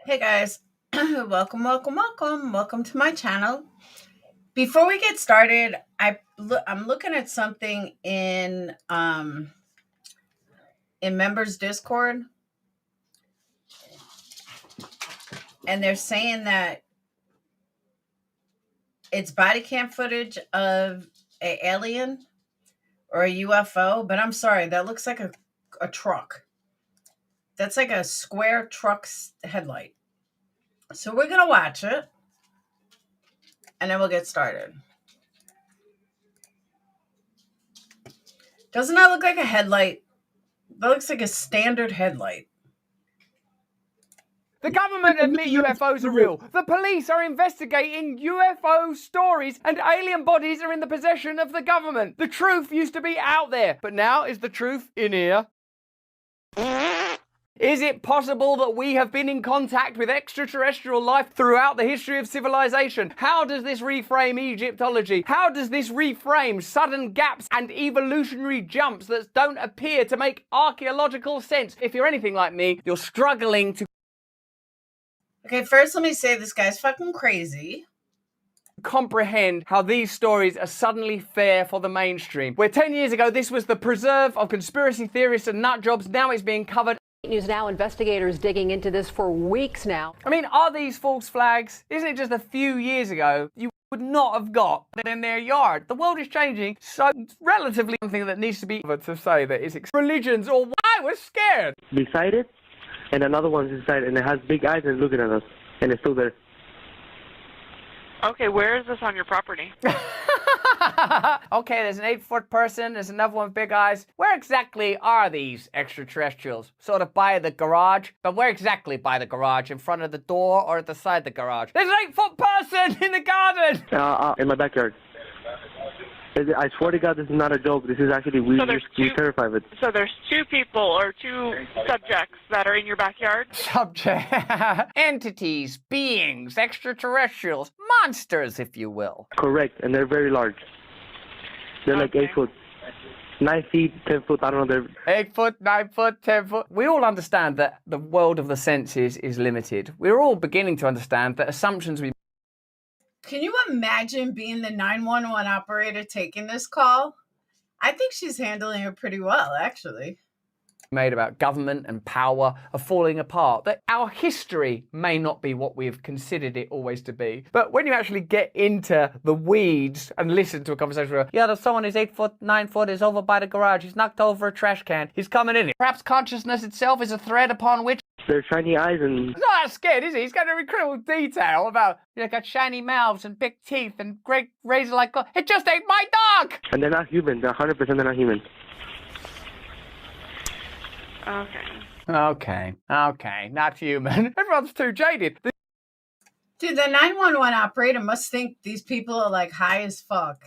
Hey guys, welcome to my channel. Before we get started, I'm looking at something in members Discord, and they're saying that it's body cam footage of an alien or a UFO, but I'm sorry, that looks like a truck. That's like a square truck's headlight. So we're gonna watch it, and then we'll get started. Doesn't that look like a headlight? That looks like a standard headlight. The government admit UFOs are real. The police are investigating UFO stories and alien bodies are in the possession of the government. The truth used to be out there, but now is the truth in here? Is it possible that we have been in contact with extraterrestrial life throughout the history of civilization? How does this reframe Egyptology? How does this reframe sudden gaps and evolutionary jumps that don't appear to make archaeological sense? If you're anything like me, you're struggling to Okay, first let me say this guy's fucking crazy. Comprehend how these stories are suddenly fair for the mainstream. Where 10 years ago this was the preserve of conspiracy theorists and nutjobs, now it's being covered. News Now investigators digging into this for weeks now. I mean, are these false flags? Isn't it just a few years ago you would not have got in their yard? The world is changing, so it's relatively something that needs to be to say that it's religions or I was scared. Beside it, and another one's inside, and it has big eyes and looking at us, and it's still there. Okay, where is this on your property? Okay, there's an 8-foot person, there's another one with big eyes. Where exactly are these extraterrestrials? Sort of by the garage? But where exactly by the garage? In front of the door or at the side of the garage? There's an 8-foot person in the garden! In my backyard. I swear to God, this is not a joke. This is actually, we terrified of it. So there's two people or two subjects that are in your backyard? Subject. Entities, beings, extraterrestrials, monsters, if you will. Correct, and they're very large. They're like 8 foot. 9 feet, 10 foot, I don't know. 8 foot, 9 foot, 10 foot. We all understand that the world of the senses is limited. We're all beginning to understand that assumptions we Can you imagine being the 911 operator taking this call? I think she's handling it pretty well, actually. Made about government and power are falling apart. That our history may not be what we've considered it always to be. But when you actually get into the weeds and listen to a conversation where, yeah, there's someone who's 8 foot, 9 foot, is over by the garage, he's knocked over a trash can, he's coming in. Perhaps consciousness itself is a thread upon which they're shiny eyes and... He's not that scared, is he? He's got an incredible detail about, got shiny mouths and big teeth and great razor-like claws. It just ate my dog! And they're not human. They're 100% they're not human. Okay. Okay, not human. Everyone's too jaded. Dude, the 911 operator must think these people are like high as fuck.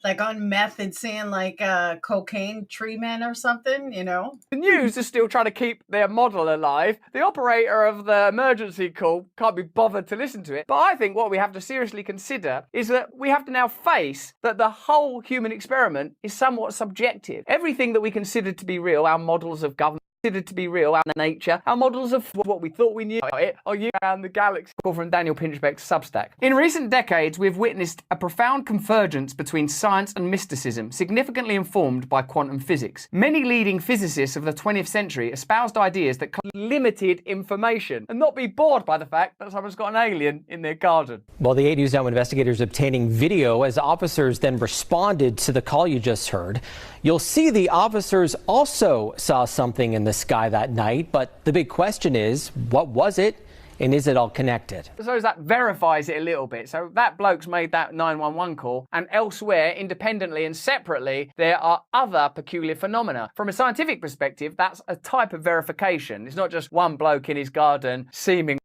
Like on meth and seeing like cocaine tree men or something, you know? The news is still trying to keep their model alive. The operator of the emergency call can't be bothered to listen to it. But I think what we have to seriously consider is that we have to now face that the whole human experiment is somewhat subjective. Everything that we consider to be real, our models of government, considered to be real, our nature, our models of what we thought we knew about it, are you around the galaxy. From Daniel Pinchbeck's Substack. In recent decades, we've witnessed a profound convergence between science and mysticism, significantly informed by quantum physics. Many leading physicists of the 20th century espoused ideas that could limited information and not be bored by the fact that someone's got an alien in their garden. Well, the 8 News Now investigators obtaining video as officers then responded to the call you just heard. You'll see the officers also saw something in the sky that night, but the big question is, what was it? And is it all connected? So that verifies it a little bit. So that bloke's made that 911 call, and elsewhere, independently and separately, there are other peculiar phenomena. From a scientific perspective, that's a type of verification. It's not just one bloke in his garden seeming.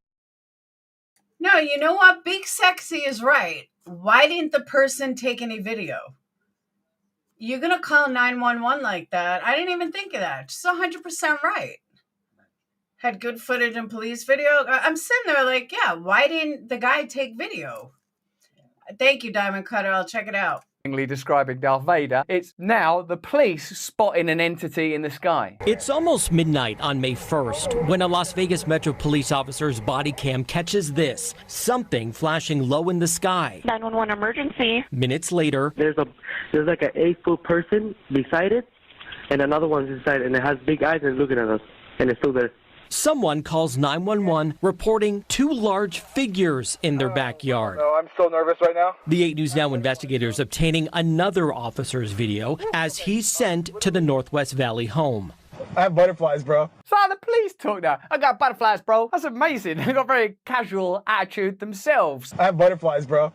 No, you know what? Big Sexy is right. Why didn't the person take any video? You're going to call 911 like that. I didn't even think of that. She's 100% right. Had good footage and police video. I'm sitting there like, yeah, why didn't the guy take video? Thank you, Diamond Cutter. I'll check it out. describing Darth Vader. It's now the police spotting an entity in the sky. It's almost midnight on May 1st when a Las Vegas Metro police officer's body cam catches this, something flashing low in the sky. 911 emergency. Minutes later, There's like an 8-foot person beside it, and another one's inside, and it has big eyes and looking at us, and it's still there. someone calls 911 reporting two large figures in their backyard. Oh, I'm so nervous right now. The 8 News Now investigators obtaining another officer's video as he's sent to the Northwest Valley home. I have butterflies, bro. So the police talk now. I got butterflies, bro. That's amazing. They got a very casual attitude themselves. I have butterflies, bro.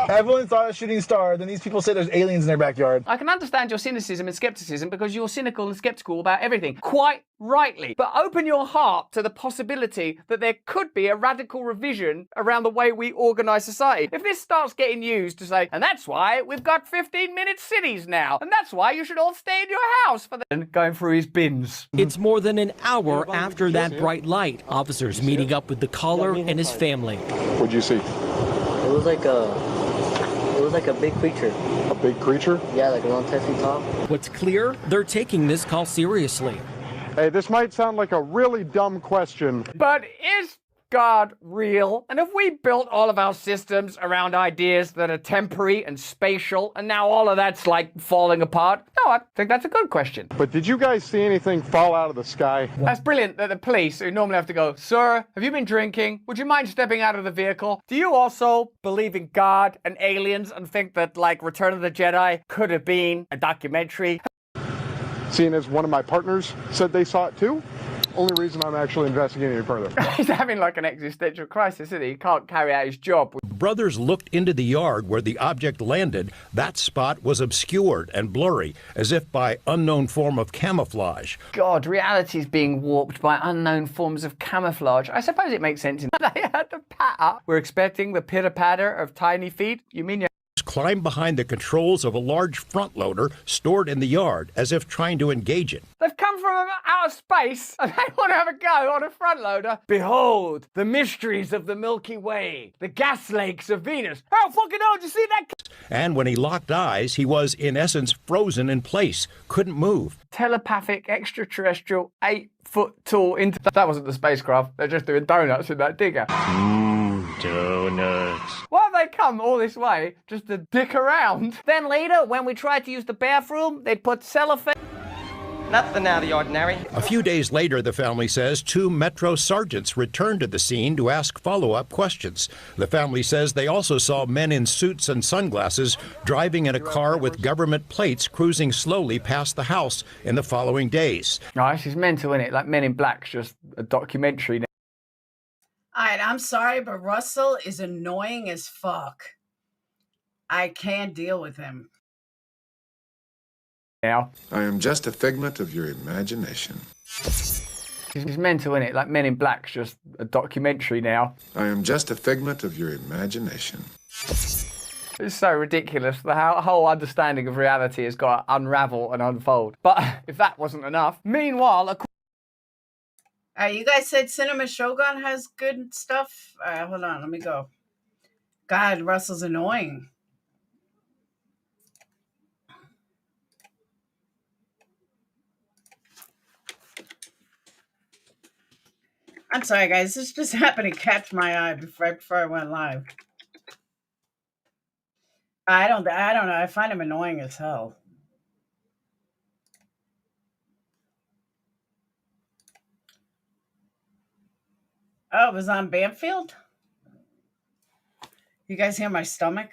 Everyone saw a shooting star, then these people say there's aliens in their backyard. I can understand your cynicism and skepticism because you're cynical and skeptical about everything. Quite rightly. But open your heart to the possibility that there could be a radical revision around the way we organise society. If this starts getting used to say, and that's why we've got 15-minute cities now, and that's why you should all stay in your house for the... And going through his bins. It's more than an hour after that bright light. Officers meeting up with the caller and his family. What'd you see? It was like a big creature. A big creature? Yeah, like around 10 feet tall. What's clear, they're taking this call seriously. Hey, this might sound like a really dumb question. But is God real? And have we built all of our systems around ideas that are temporary and spatial, and now all of that's like falling apart? No, I think that's a good question. But did you guys see anything fall out of the sky? That's brilliant that the police, who normally have to go, sir, have you been drinking? Would you mind stepping out of the vehicle? Do you also believe in God and aliens and think that, like, Return of the Jedi could have been a documentary? Seeing as one of my partners said they saw it too, only reason I'm actually investigating it further. He's having like an existential crisis, isn't he? He can't carry out his job. Brothers looked into the yard where the object landed. That spot was obscured and blurry, as if by unknown form of camouflage. God, reality is being warped by unknown forms of camouflage. I suppose it makes sense. They had the patter. We're expecting the pitter-patter of tiny feet. You mean you Climbed behind the controls of a large front loader stored in the yard, as if trying to engage it. They've come from outer space and they want to have a go on a front loader. Behold, the mysteries of the Milky Way, the gas lakes of Venus. How fucking hell did you see that? And when he locked eyes, he was, in essence, frozen in place, couldn't move. Telepathic extraterrestrial 8-foot tall that wasn't the spacecraft. They're just doing donuts in that digger. Donuts. Why have they come all this way just to dick around? Then later, when we tried to use the bathroom, they'd put cellophane. Nothing out of the ordinary. A few days later, the family says, 2 Metro sergeants returned to the scene to ask follow-up questions. The family says they also saw men in suits and sunglasses driving in a car with government plates cruising slowly past the house in the following days. No, this is mental, isn't it? Like Men in Black's just a documentary now. All right, I'm sorry, but Russell is annoying as fuck. I can't deal with him. Now. I am just a figment of your imagination. It's mental, isn't it? Like Men in Black's just a documentary now. I am just a figment of your imagination. It's so ridiculous. The whole understanding of reality has got to unravel and unfold. But if that wasn't enough, meanwhile... You guys said Cinema Shogun has good stuff? Hold on, let me go. God, Russell's annoying. I'm sorry, guys. This just happened to catch my eye before I went live. I don't know. I find him annoying as hell. Oh, it was on Banfield? You guys hear my stomach?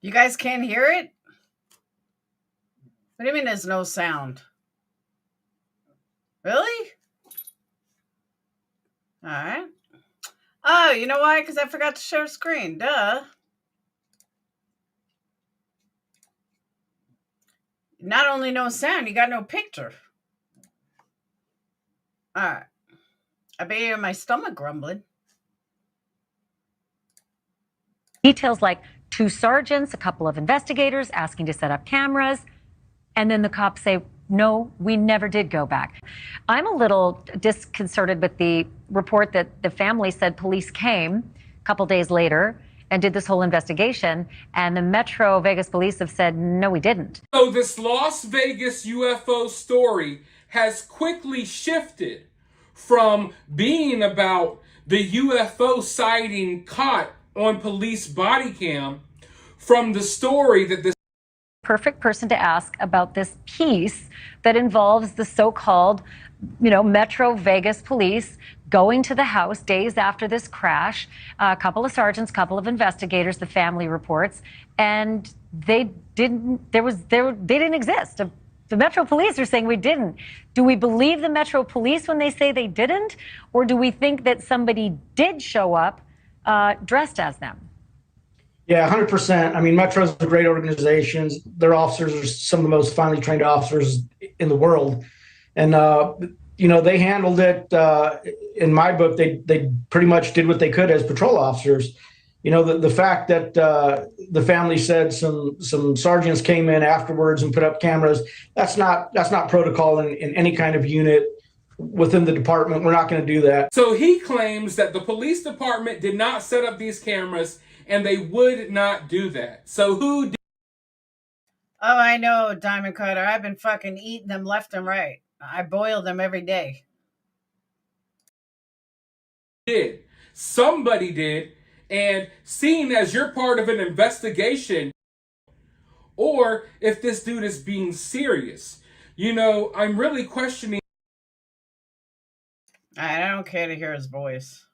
You guys can't hear it? What do you mean there's no sound? Really? All right. Oh, you know why? Because I forgot to share screen. Duh. Not only no sound, you got no picture. All right. I bet you hear my stomach grumbling. Details like 2 sergeants, a couple of investigators asking to set up cameras, and then the cops say, no, we never did go back. I'm a little disconcerted with the report that the family said police came a couple days later and did this whole investigation, and the Metro Vegas police have said, no, we didn't. So this Las Vegas UFO story has quickly shifted from being about the UFO sighting caught on police body cam from the story that this perfect person to ask about this piece that involves the so-called, Metro Vegas police going to the house days after this crash, a couple of sergeants, couple of investigators, the family reports, and they didn't exist. The Metro police are saying we didn't. Do we believe the Metro police when they say they didn't? Or do we think that somebody did show up dressed as them? Yeah, 100%. I mean, Metro's a great organization. Their officers are some of the most finely trained officers in the world. And, they handled it. In my book, they pretty much did what they could as patrol officers. The fact that the family said some sergeants came in afterwards and put up cameras, that's not protocol in any kind of unit within the department. We're not going to do that. So he claims that the police department did not set up these cameras and they would not do that. So who did? Oh, I know, Diamond Cutter. I've been fucking eating them left and right. I boil them every day. Did. Somebody did. And seeing as you're part of an investigation, or if this dude is being serious, I'm really questioning. I don't care to hear his voice.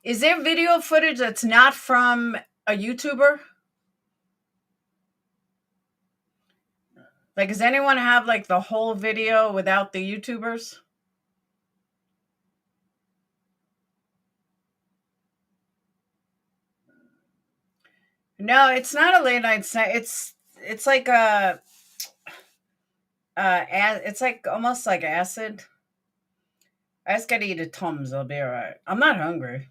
Is there video footage that's not from a YouTuber? Like, does anyone have like the whole video without the YouTubers? No, it's not a late night snack. It's like it's like almost like acid. I just gotta eat a Tums. I'll be all right. I'm not hungry.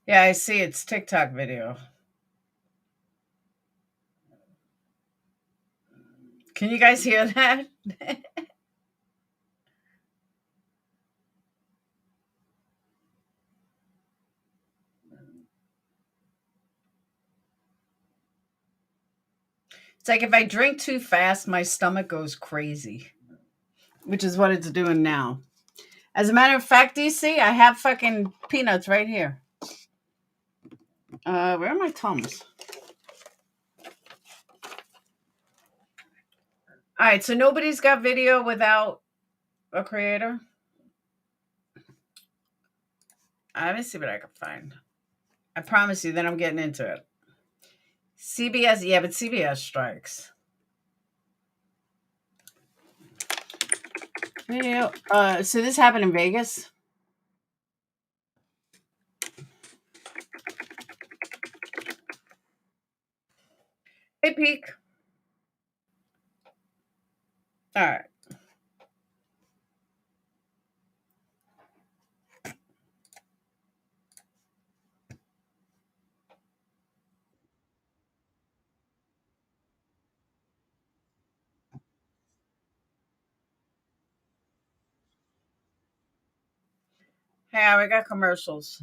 Yeah, I see. It's TikTok video. Can you guys hear that? It's like if I drink too fast, my stomach goes crazy, which is what it's doing now. As a matter of fact, DC, I have fucking peanuts right here. Where are my Tums? All right, so nobody's got video without a creator. Let me see what I can find. I promise you, then I'm getting into it. CBS, yeah, but CBS strikes. Video. So this happened in Vegas. Hey, Peak. All right. Hey, we got commercials.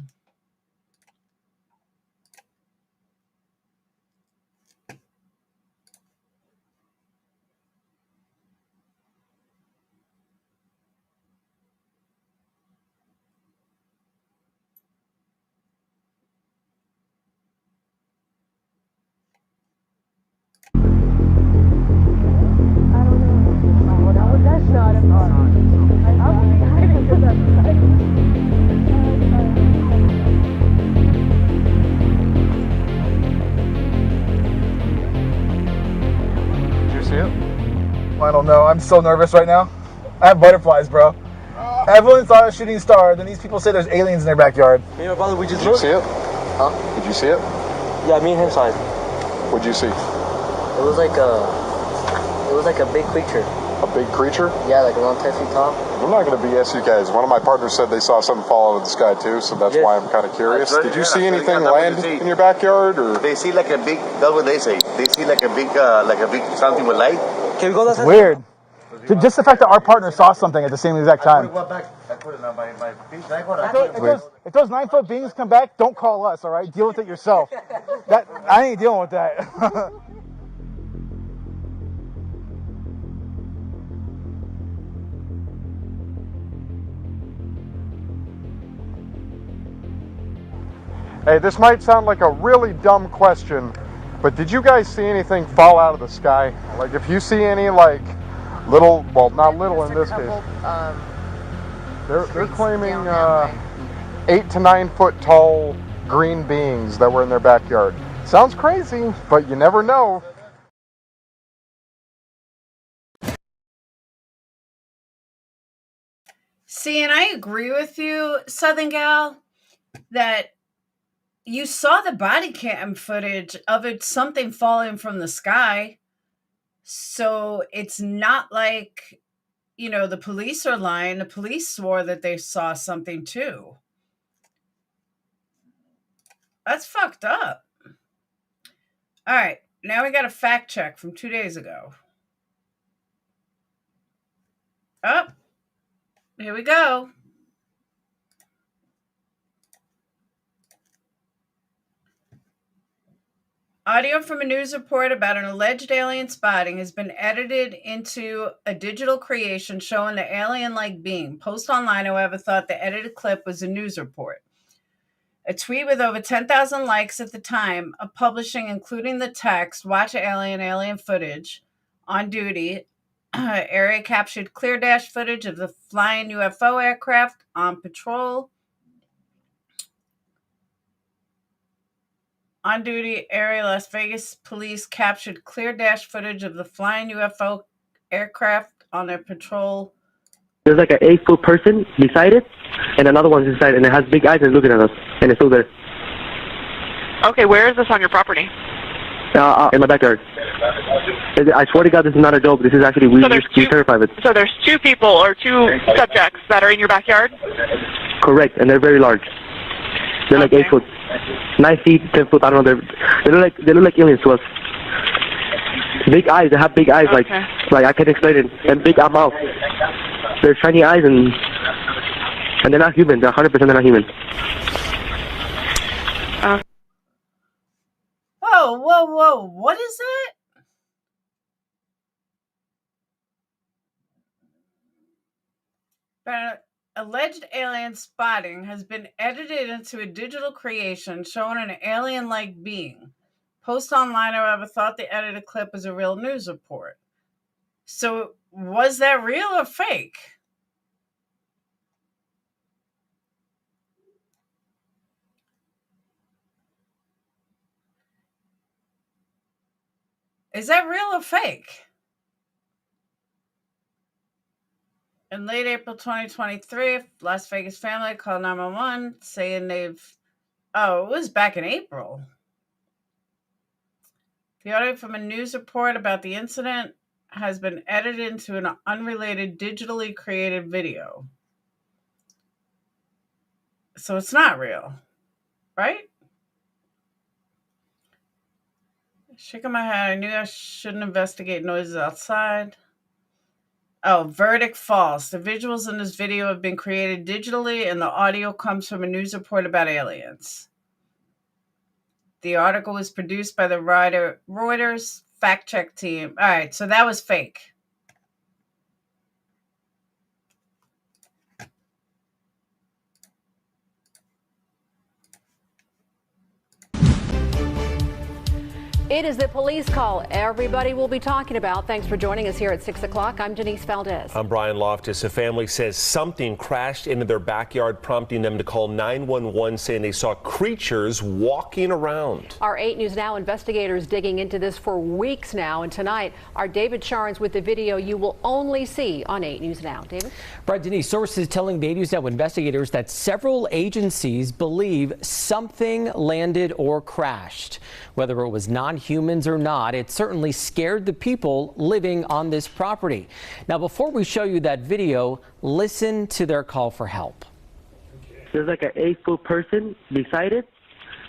no. I'm so nervous right now. I have butterflies, bro. Everyone saw a shooting star, then these people say there's aliens in their backyard. Me and my brother, we just Did you see it? Huh? Did you see it? Yeah, me and him saw it. What'd you see? It was like a big creature. A big creature? Yeah, like around 10 feet tall. I'm not going to BS you guys. One of my partners said they saw something fall out of the sky too, so that's why I'm kind of curious. Did you see anything land in your backyard, or? They see like a big. That's what they say. They see like a big something with light. Can we go that Weird. Just the fact that our partner saw something at the same exact time. If those 9-foot beings come back, don't call us, all right? Deal with it yourself. I ain't dealing with that. Hey, this might sound like a really dumb question, but did you guys see anything fall out of the sky? Like, if you see any, like, little, well, not little in this case. They're claiming 8 to 9 foot tall green beings that were in their backyard. Sounds crazy, but you never know. See, and I agree with you, Southern Gal, that you saw the body cam footage of it, something falling from the sky. So it's not like, the police are lying. The police swore that they saw something too. That's fucked up. All right, now we got a fact check from 2 days ago. Oh, here we go. Audio from a news report about an alleged alien spotting has been edited into a digital creation showing the alien-like being. Post online, however, thought the edited clip was a news report. A tweet with over 10,000 likes at the time of publishing, including the text, "Watch alien footage. On duty." Area captured clear dash footage of the flying UFO aircraft on patrol. On duty area, Las Vegas police captured clear dash footage of the flying UFO aircraft on their patrol. There's like an 8-foot person beside it, and another one's inside, and it has big eyes and looking at us, and it's still there. Okay, where is this on your property? In my backyard. I swear to God, this is not a joke. This is actually, we terrified of it. So there's 2 people or 2 subjects that are in your backyard? Correct, and they're very large. They're like 8 foot. 9 feet, 10 foot, I don't know. They look like aliens to us. Big eyes, they have big eyes, like I can't explain it. And big mouth. They're shiny eyes, and they're not human. They're 100% they're not human. Whoa. What is that? Alleged alien spotting has been edited into a digital creation showing an alien-like being. Post online, however, thought the edited clip was a real news report. So was that real or fake? Is that real or fake? In late April 2023, Las Vegas family called 911 saying it was back in April. The audio from a news report about the incident has been edited into an unrelated digitally created video. So it's not real, right? Shaking my head, I knew I shouldn't investigate noises outside. Verdict false. The visuals in this video have been created digitally, and the audio comes from a news report about aliens. The article was produced by the Reuters fact-check team. All right, so that was fake. It is the police call everybody will be talking about. Thanks for joining us here at 6 o'clock. I'm Denise Valdez. I'm Brian Loftus. A family says something crashed into their backyard, prompting them to call 911, saying they saw creatures walking around. Our 8 News Now investigators digging into this for weeks now. And tonight, our David Sharns with the video you will only see on 8 News Now. David? Right, Denise, sources telling the 8 News Now investigators that several agencies believe something landed or crashed. Whether it was non-humans or not, it certainly scared the people living on this property. Now, before we show you that video, listen to their call for help. There's like an 8-foot person beside it,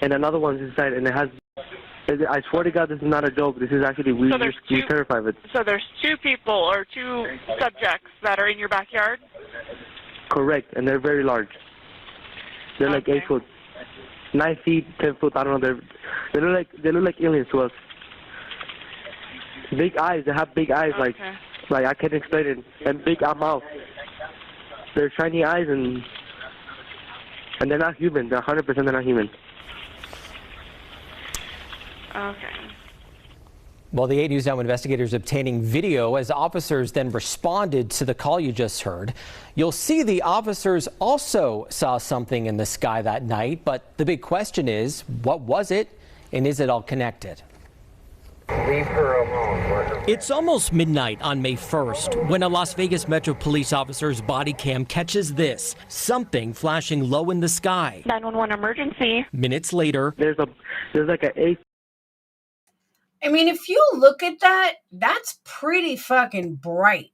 and another one's inside, and it has. I swear to God, this is not a joke. This is actually we're terrified of it. So there's 2 people or 2 subjects that are in your backyard? Correct, and they're very large. They're like 8 foot, 9 feet, 10 foot. I don't know. They look like aliens to us. Big eyes. They have big eyes, like I can't explain it, and big mouth. They're shiny eyes, and they're not human. They're 100% they're not human. Okay. Well, the 8 News Now investigators obtaining video as officers then responded to the call you just heard. You'll see the officers also saw something in the sky that night, but the big question is, what was it, and is it all connected? Leave her alone. It's almost midnight on May 1st when a Las Vegas Metro police officer's body cam catches this, something flashing low in the sky. 911 emergency. Minutes later, there's like an 8. I mean, if you look at that, that's pretty fucking bright.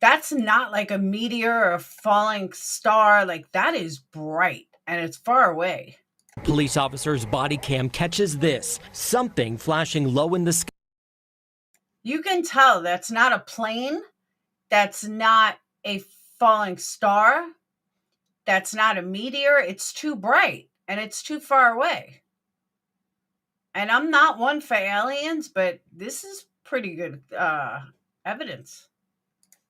That's not like a meteor or a falling star. Like, that is bright, and it's far away. Police officer's body cam catches this, something flashing low in the sky. You can tell that's not a plane. That's not a falling star. That's not a meteor. It's too bright, and it's too far away. And I'm not one for aliens, but this is pretty good evidence.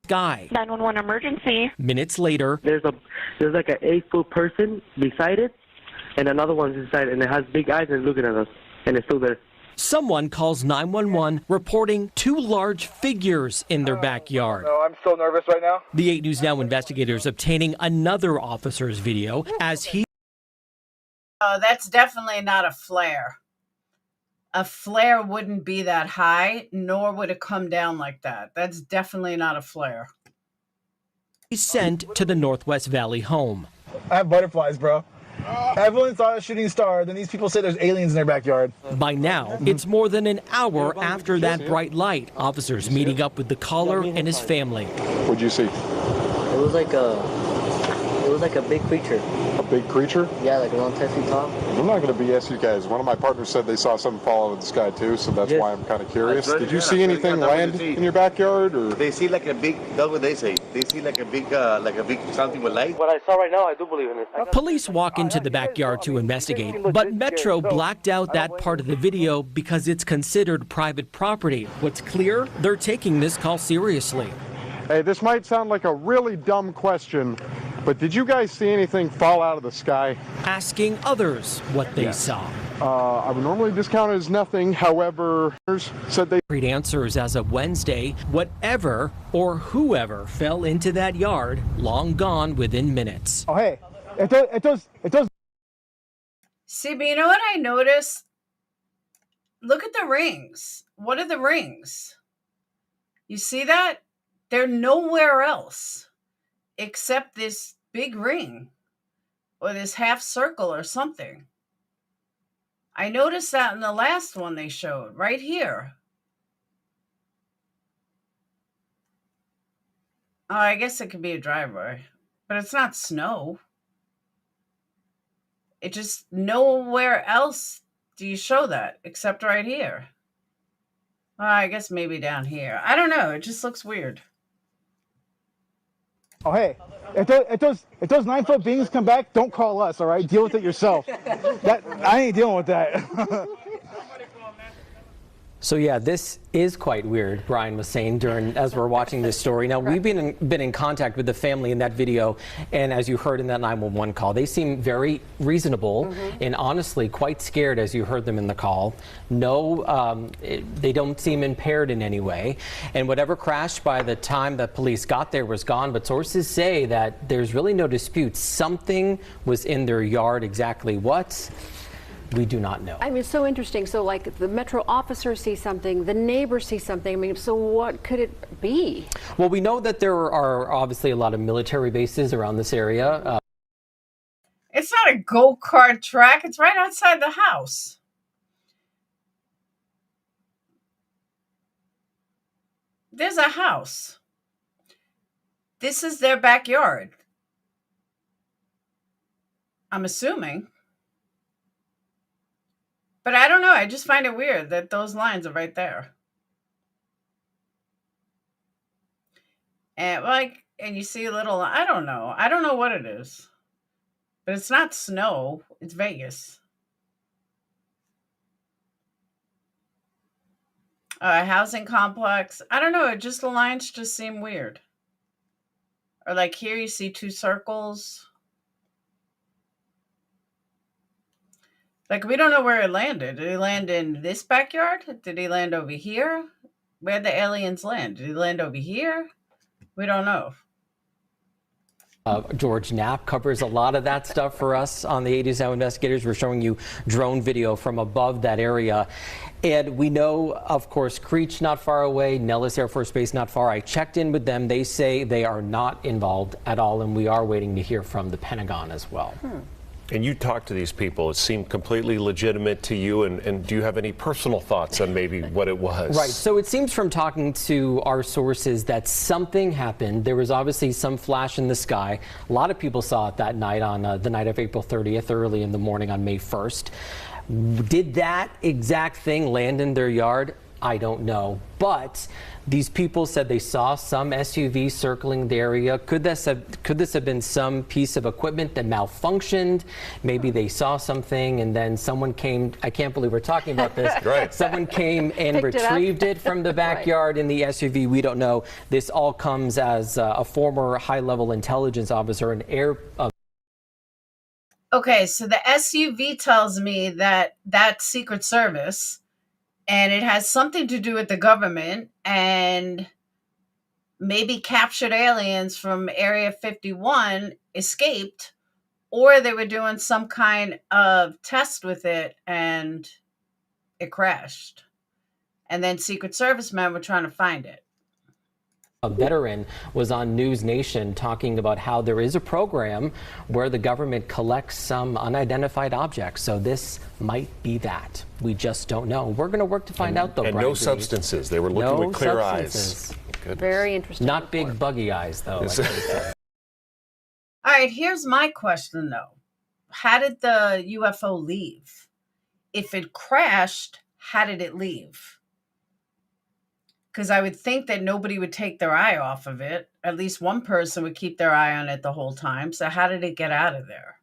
Sky. 911 emergency. Minutes later, there's like an 8-foot person beside it, and another one's inside, and it has big eyes and looking at us, and it's still there. Someone calls 911 reporting 2 large figures in their backyard. No, I'm so nervous right now. The 8 News Now investigators obtaining another officer's video as he... Oh, that's definitely not a flare. A flare wouldn't be that high, nor would it come down like that. That's definitely not a flare. He's sent to the Northwest Valley home. I have butterflies, bro. Everyone saw a shooting star, then these people say there's aliens in their backyard. By now, it's more than an hour after that bright light. Officers meeting up with the caller and his family. What'd you see? It was like a big creature. A big creature? Yeah, like around 10 feet tall. I'm not going to BS you guys. One of my partners said they saw something fall out of the sky too, so that's why I'm kind of curious. Did you see anything land in your backyard, or? They see like a big, that's what they say. They see like a big something with light. What I saw right now, I do believe in it. Police walk into the backyard to investigate, but Metro blacked out that part of the video because it's considered private property. What's clear? They're taking this call seriously. Hey, this might sound like a really dumb question, but did you guys see anything fall out of the sky? Asking others what they saw. I would normally discount it as nothing. However, said they read answers as of Wednesday. Whatever or whoever fell into that yard, long gone within minutes. Oh, hey, it does. See, but you know what I noticed? Look at the rings. What are the rings? You see that? They're nowhere else except this big ring or this half circle or something. I noticed that in the last one they showed right here. Oh, I guess it could be a driveway, but it's not snow. It just nowhere else do you show that except right here. I guess maybe down here. I don't know. It just looks weird. Oh, hey, if those 9-foot beings come back, don't call us, all right? Deal with it yourself. I ain't dealing with that. So yeah, this is quite weird, Brian was saying as we're watching this story. Now, we've been in contact with the family in that video, and as you heard in that 911 call, they seem very reasonable and honestly quite scared as you heard them in the call. No, they don't seem impaired in any way, and whatever crashed by the time that police got there was gone, but sources say that there's really no dispute. Something was in their yard. Exactly what? We do not know. I mean, it's so interesting. So, like, the Metro officers see something, the neighbors see something. I mean, so what could it be? Well, we know that there are obviously a lot of military bases around this area. It's not a go-kart track. It's right outside the house. There's a house. This is their backyard. I'm assuming. But I don't know. I just find it weird that those lines are right there. And and you see a little, I don't know what it is. But it's not snow. It's Vegas. A housing complex. I don't know. The lines just seem weird. Or like here you see two circles. Like, we don't know where it landed. Did he land in this backyard? Did he land over here? Where'd the aliens land? Did he land over here? We don't know. George Knapp covers a lot of that stuff for us on the 80s Now Investigators. We're showing you drone video from above that area. And we know, of course, Creech not far away, Nellis Air Force Base not far. I checked in with them. They say they are not involved at all, and we are waiting to hear from the Pentagon as well. And you talked to these people. It seemed completely legitimate to you. And do you have any personal thoughts on maybe what it was? Right. So it seems from talking to our sources that something happened. There was obviously some flash in the sky. A lot of people saw it that night on the night of April 30th, early in the morning on May 1st. Did that exact thing land in their yard? I don't know. But these people said they saw some SUV circling the area. Could this have been some piece of equipment that malfunctioned? Maybe they saw something and then someone came. I can't believe we're talking about this. Right. Someone came and retrieved it from the backyard in the SUV. We don't know. This all comes as a former high-level intelligence officer, an air. Okay, so the SUV tells me that that's Secret Service. And it has something to do with the government and maybe captured aliens from Area 51 escaped, or they were doing some kind of test with it and it crashed. And then Secret Service men were trying to find it. A veteran was on News Nation talking about how there is a program where the government collects some unidentified objects. So this might be that. We just don't know. We're going to work to find out, though. And Brian, no substances. They were looking with clear eyes. Very interesting. Not big buggy eyes, though. Like they said. All right, here's my question, though. How did the UFO leave? If it crashed, how did it leave? Because I would think that nobody would take their eye off of it. At least one person would keep their eye on it the whole time. So how did it get out of there?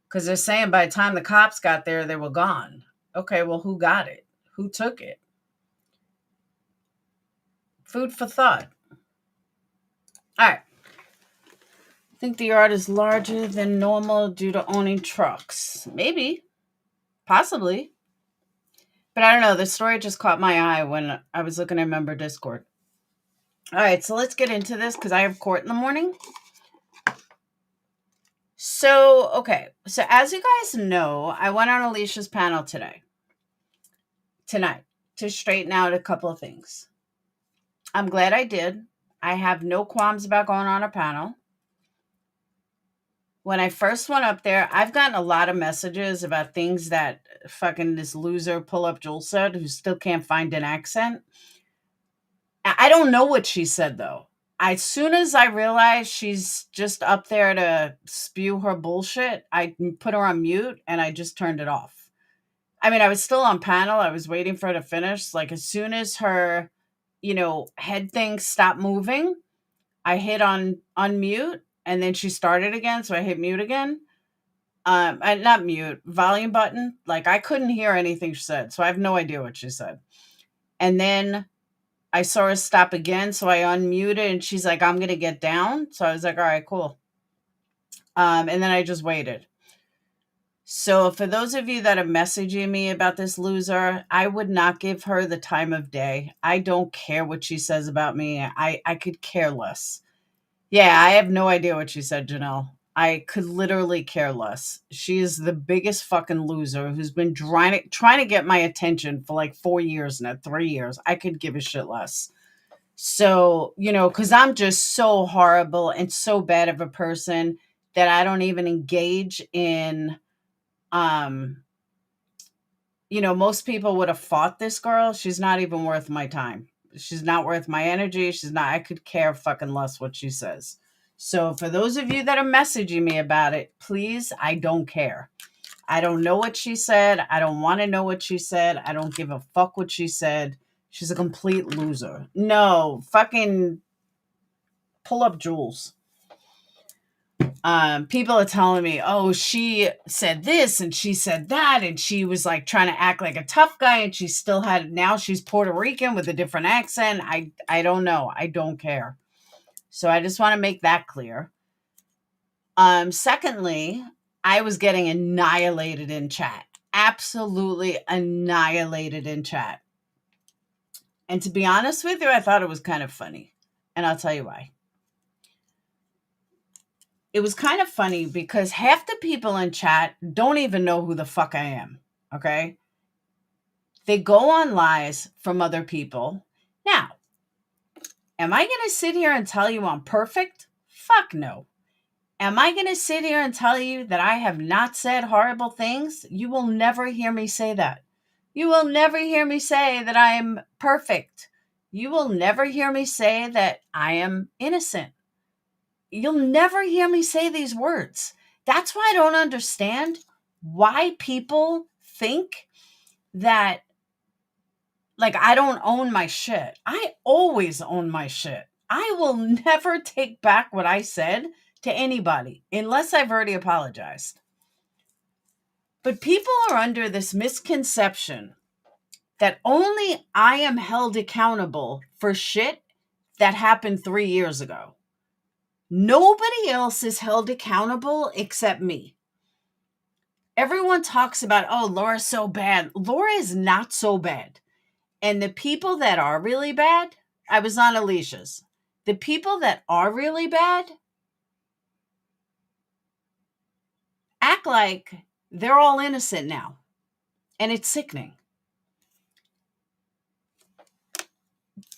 Because they're saying by the time the cops got there, they were gone. Okay, well, who got it? Who took it? Food for thought. All right. I think the yard is larger than normal due to owning trucks. Maybe. Possibly. But I don't know. The story just caught my eye when I was looking at member Discord. All right, so let's get into this because I have court in the morning. So, okay. So as you guys know, I went on Alicia's panel tonight, to straighten out a couple of things. I'm glad I did. I have no qualms about going on a panel. When I first went up there, I've gotten a lot of messages about things that fucking this loser Pull Up Joel said, who still can't find an accent. I don't know what she said, though. As soon as I realized she's just up there to spew her bullshit, I put her on mute and I just turned it off. I mean, I was still on panel. I was waiting for her to finish. Like, as soon as her, head thing stopped moving, I hit on unmute. And then she started again, so I hit mute again. Not mute, volume button. Like, I couldn't hear anything she said, so I have no idea what she said. And then I saw her stop again, so I unmuted, and she's like, I'm going to get down. So I was like, all right, cool. And then I just waited. So for those of you that are messaging me about this loser, I would not give her the time of day. I don't care what she says about me. I could care less. Yeah, I have no idea what she said, Janelle. I could literally care less. She is the biggest fucking loser who's been trying to get my attention for like 4 years now, 3 years. I could give a shit less. So, because I'm just so horrible and so bad of a person that I don't even engage in, most people would have fought this girl. She's not even worth my time. She's not worth my energy. I could care fucking less what she says. So for those of you that are messaging me about it, please, I don't care. I don't know what she said. I don't want to know what she said. I don't give a fuck what she said. She's a complete loser. No, fucking pull up Jules. People are telling me, oh, she said this and she said that, and she was like trying to act like a tough guy, and she still now she's Puerto Rican with a different accent. I don't know. I don't care. So I just want to make that clear. Secondly, I was getting annihilated in chat. Absolutely annihilated in chat. And to be honest with you, I thought it was kind of funny. And I'll tell you why. It was kind of funny because half the people in chat don't even know who the fuck I am. Okay? They go on lies from other people. Now, am I going to sit here and tell you I'm perfect? Fuck no. Am I going to sit here and tell you that I have not said horrible things? You will never hear me say that. You will never hear me say that I am perfect. You will never hear me say that I am innocent. You'll never hear me say these words. That's why I don't understand why people think that, like, I don't own my shit. I always own my shit. I will never take back what I said to anybody unless I've already apologized. But people are under this misconception that only I am held accountable for shit that happened 3 years ago. Nobody else is held accountable except me. Everyone talks about, oh, Laura's so bad. Laura is not so bad. And the people that are really bad, I was on Alicia's. The people that are really bad act like they're all innocent now. And it's sickening.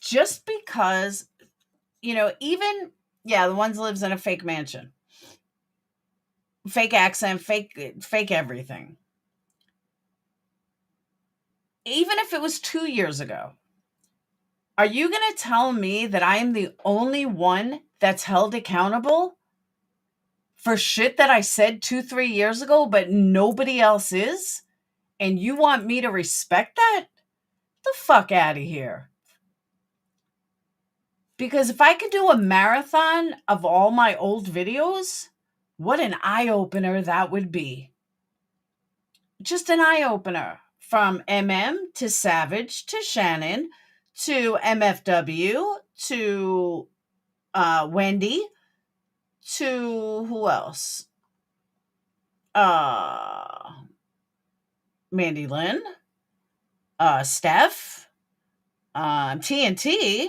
Just because, even, the ones that lives in a fake mansion. Fake accent, fake everything. Even if it was 2 years ago, are you going to tell me that I am the only one that's held accountable for shit that I said 2-3 years ago, but nobody else is? And you want me to respect that? The fuck out of here. Because if I could do a marathon of all my old videos, what an eye-opener that would be. Just an eye-opener. From MM to Savage to Shannon to MFW to Wendy to who else? Mandy Lynn, Steph, TNT.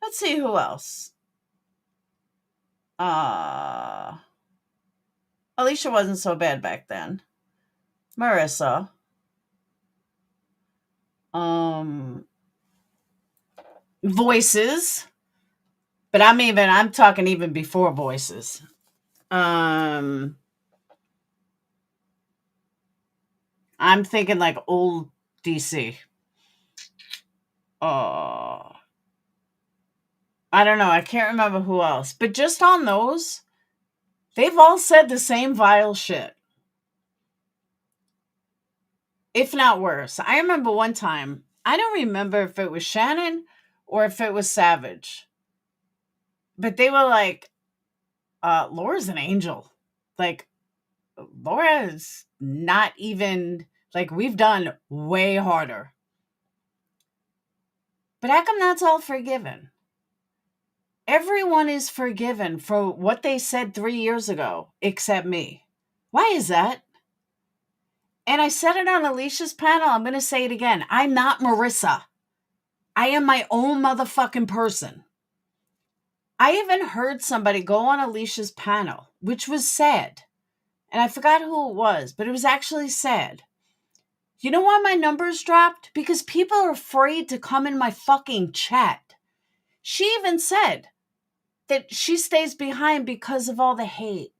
Let's see who else. Alicia wasn't so bad back then. Marissa. Voices. But I'm talking even before Voices. I'm thinking like old DC. I don't know. I can't remember who else. But just on those, they've all said the same vile shit. If not worse. I remember one time, I don't remember if it was Shannon or if it was Savage. But they were like, Laura's an angel. Like, Laura is not even, like, we've done way harder. But how come that's all forgiven? Everyone is forgiven for what they said 3 years ago, except me. Why is that? And I said it on Alicia's panel. I'm going to say it again. I'm not Marissa. I am my own motherfucking person. I even heard somebody go on Alicia's panel, which was sad. And I forgot who it was, but it was actually sad. You know why my numbers dropped? Because people are afraid to come in my fucking chat. She even said that she stays behind because of all the hate.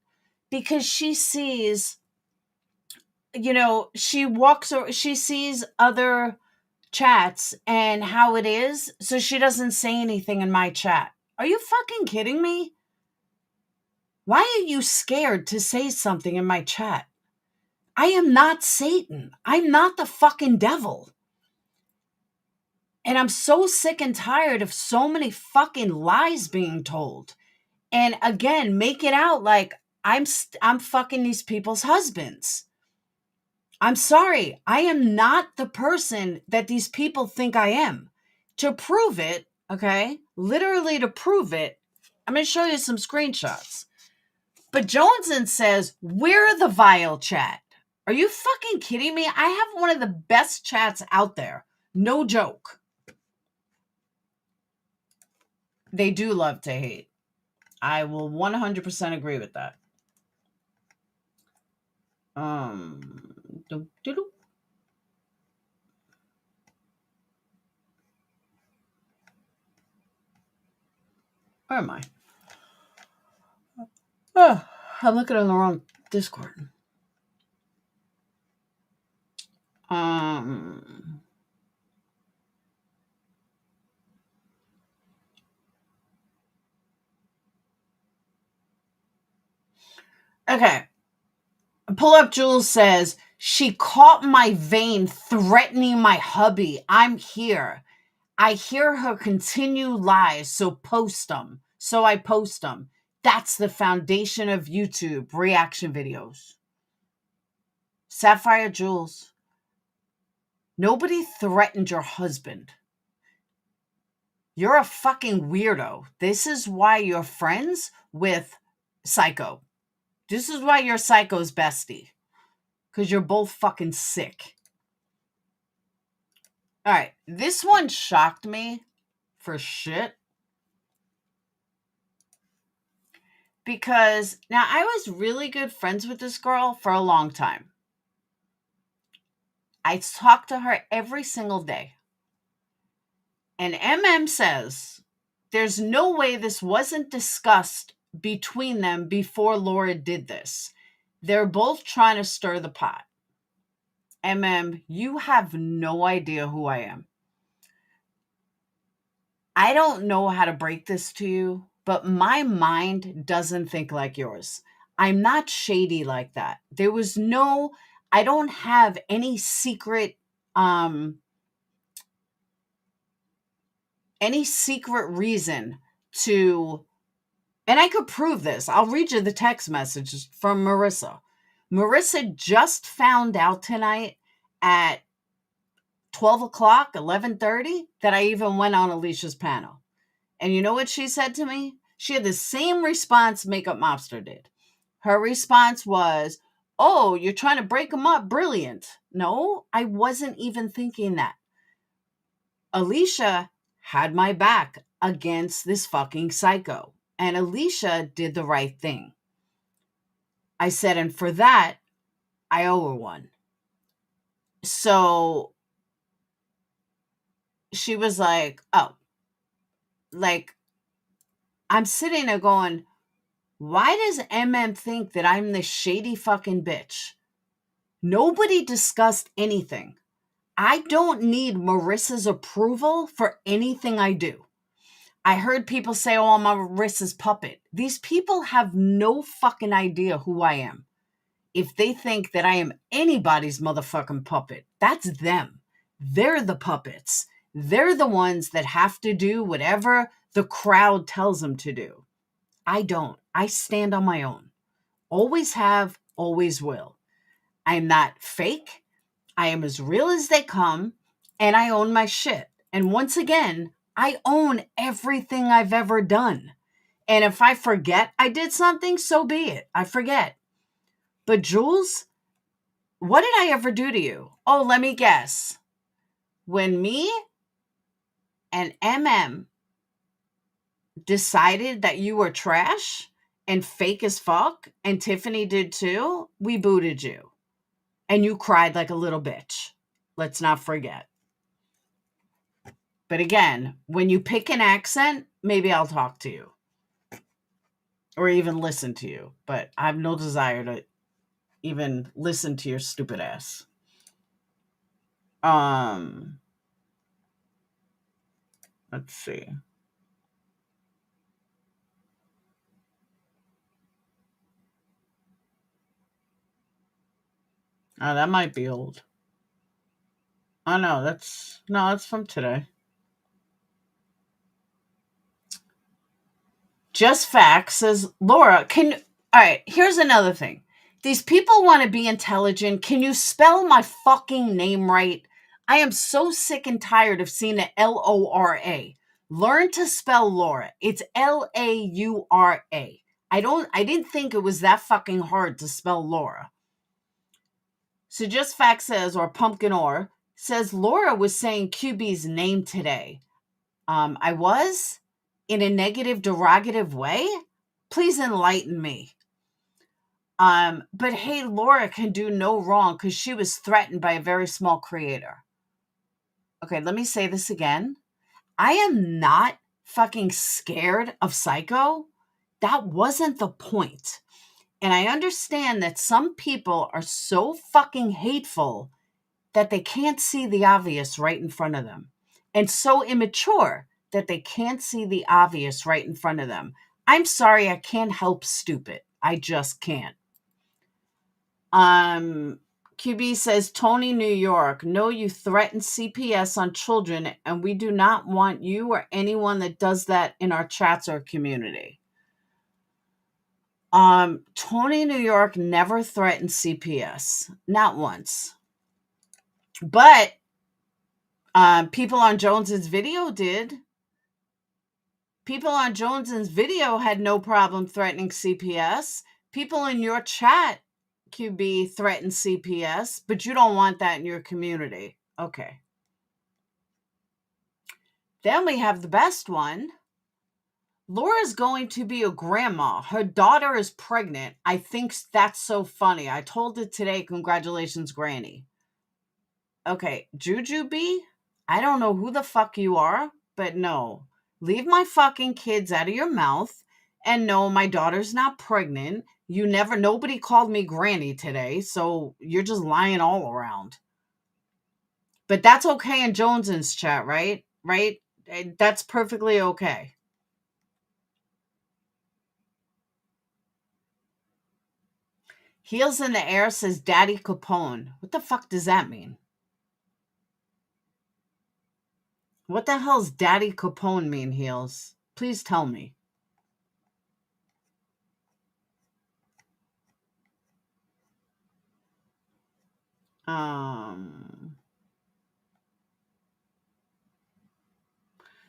Because she sees, she sees other chats and how it is, so she doesn't say anything in my chat. Are you fucking kidding me? Why are you scared to say something in my chat? I am not Satan. I'm not the fucking devil. And I'm so sick and tired of so many fucking lies being told. And again, make it out like I'm fucking these people's husbands. I'm sorry. I am not the person that these people think I am. To prove it, okay, literally to prove it, I'm going to show you some screenshots. But Joneson says, we're the vile chat. Are you fucking kidding me? I have one of the best chats out there. No joke. They do love to hate. I will 100% agree with that. Where am I? Oh, I'm looking on the wrong Discord. Okay. Pull Up Jules says, she caught my vein threatening my hubby. I'm here. I hear her continue lies, so post them. So I post them. That's the foundation of YouTube reaction videos. Sapphire Jules. Nobody threatened your husband. You're a fucking weirdo. This is why you're friends with Psycho. This is why you're Psycho's bestie. Because you're both fucking sick. All right. This one shocked me for shit. Because now I was really good friends with this girl for a long time. I talked to her every single day. And MM says there's no way this wasn't discussed between them before Laura did this. They're both trying to stir the pot. MM, you have no idea who I am. I don't know how to break this to you, but my mind doesn't think like yours. I'm not shady like that. I don't have any secret reason to, and I could prove this. I'll read you the text messages from Marissa. Marissa just found out tonight at 12 o'clock, 11:30, that I even went on Alicia's panel. And you know what she said to me? She had the same response Makeup Mobster did. Her response was, oh, you're trying to break them up. Brilliant. No, I wasn't even thinking that. Alicia had my back against this fucking psycho. And Alicia did the right thing. I said, and for that, I owe her one. So she was like, oh, like, I'm sitting there going, why does MM think that I'm this shady fucking bitch? Nobody discussed anything. I don't need Marissa's approval for anything I do. I heard people say, oh, I'm Marissa's puppet. These people have no fucking idea who I am. If they think that I am anybody's motherfucking puppet, that's them. They're the puppets. They're the ones that have to do whatever the crowd tells them to do. I don't. I stand on my own. Always have, always will. I'm not fake. I am as real as they come, and I own my shit. And once again, I own everything I've ever done. And if I forget I did something, so be it. I forget. But Jules, what did I ever do to you? Oh, let me guess. When me and decided that you were trash and fake as fuck, and Tiffany did too, we booted you. And you cried like a little bitch. Let's not forget. But again, when you pick an accent, maybe I'll talk to you. Or even listen to you. But I have no desire to even listen to your stupid ass. Let's see. Oh, that might be old. Oh no, that's from today. Just Facts says, Laura, all right, here's another thing. These people want to be intelligent. Can you spell my fucking name right? I am so sick and tired of seeing the Lora. Learn to spell Laura. It's Laura. I didn't think it was that fucking hard to spell Laura. So Just Fact says, or Pumpkin Or, says Laura was saying QB's name today. I was? In a negative, derogative way? Please enlighten me. But hey, Laura can do no wrong because she was threatened by a very small creator. Okay, let me say this again. I am not fucking scared of Psycho. That wasn't the point. And I understand that some people are so fucking hateful that they can't see the obvious right in front of them. And so immature that they can't see the obvious right in front of them. I'm sorry, I can't help stupid. I just can't. QB says, Tony, New York, no, you threaten CPS on children, and we do not want you or anyone that does that in our chats or community. Tony, New York never threatened CPS. Not once. But people on Jones's video did. People on Jones's video had no problem threatening CPS. People in your chat, QB, threaten CPS, but you don't want that in your community. Okay. Then we have the best one. Laura's going to be a grandma. Her daughter is pregnant. I think that's so funny. I told it today. Congratulations, Granny. Okay, Jujubee, I don't know who the fuck you are, but no. Leave my fucking kids out of your mouth. And no, my daughter's not pregnant. Nobody called me Granny today, so you're just lying all around. But that's okay in Jones's chat, right? Right? That's perfectly okay. Heels in the Air says Daddy Capone. What the fuck does that mean? What the hell's Daddy Capone mean, Heels? Please tell me.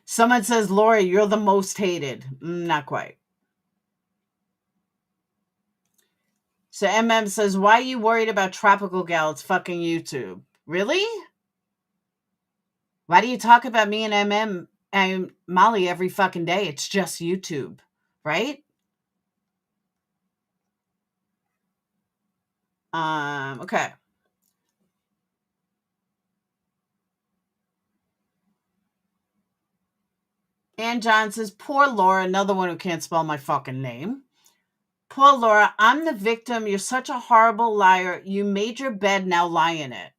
Someone says, Laura, you're the most hated. Not quite. So MM says, why are you worried about Tropical Gal? It's fucking YouTube. Really? Why do you talk about me and MM and Molly every fucking day? It's just YouTube, right? Okay. And John says, poor Laura, another one who can't spell my fucking name. Poor Laura, I'm the victim. You're such a horrible liar. You made your bed, now lie in it.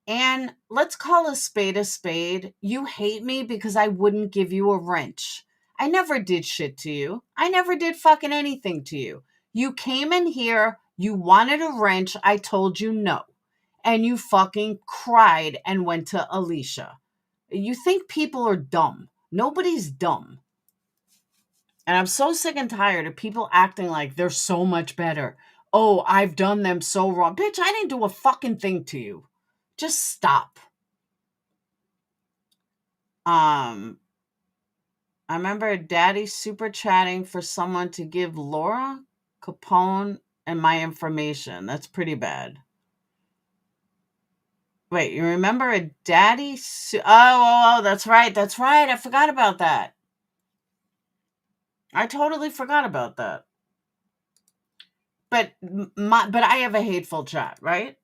And let's call a spade a spade. You hate me because I wouldn't give you a wrench. I never did shit to you. I never did fucking anything to you. You came in here, you wanted a wrench, I told you no. And you fucking cried and went to Alicia. You think people are dumb. Nobody's dumb. And I'm so sick and tired of people acting like they're so much better. Oh, I've done them so wrong. Bitch, I didn't do a fucking thing to you. Just stop. I remember Daddy super chatting for someone to give Laura Capone and my information. That's pretty bad. Wait, you remember a Daddy? Oh, that's right. That's right. I forgot about that. I totally forgot about that. But I have a hateful chat, right?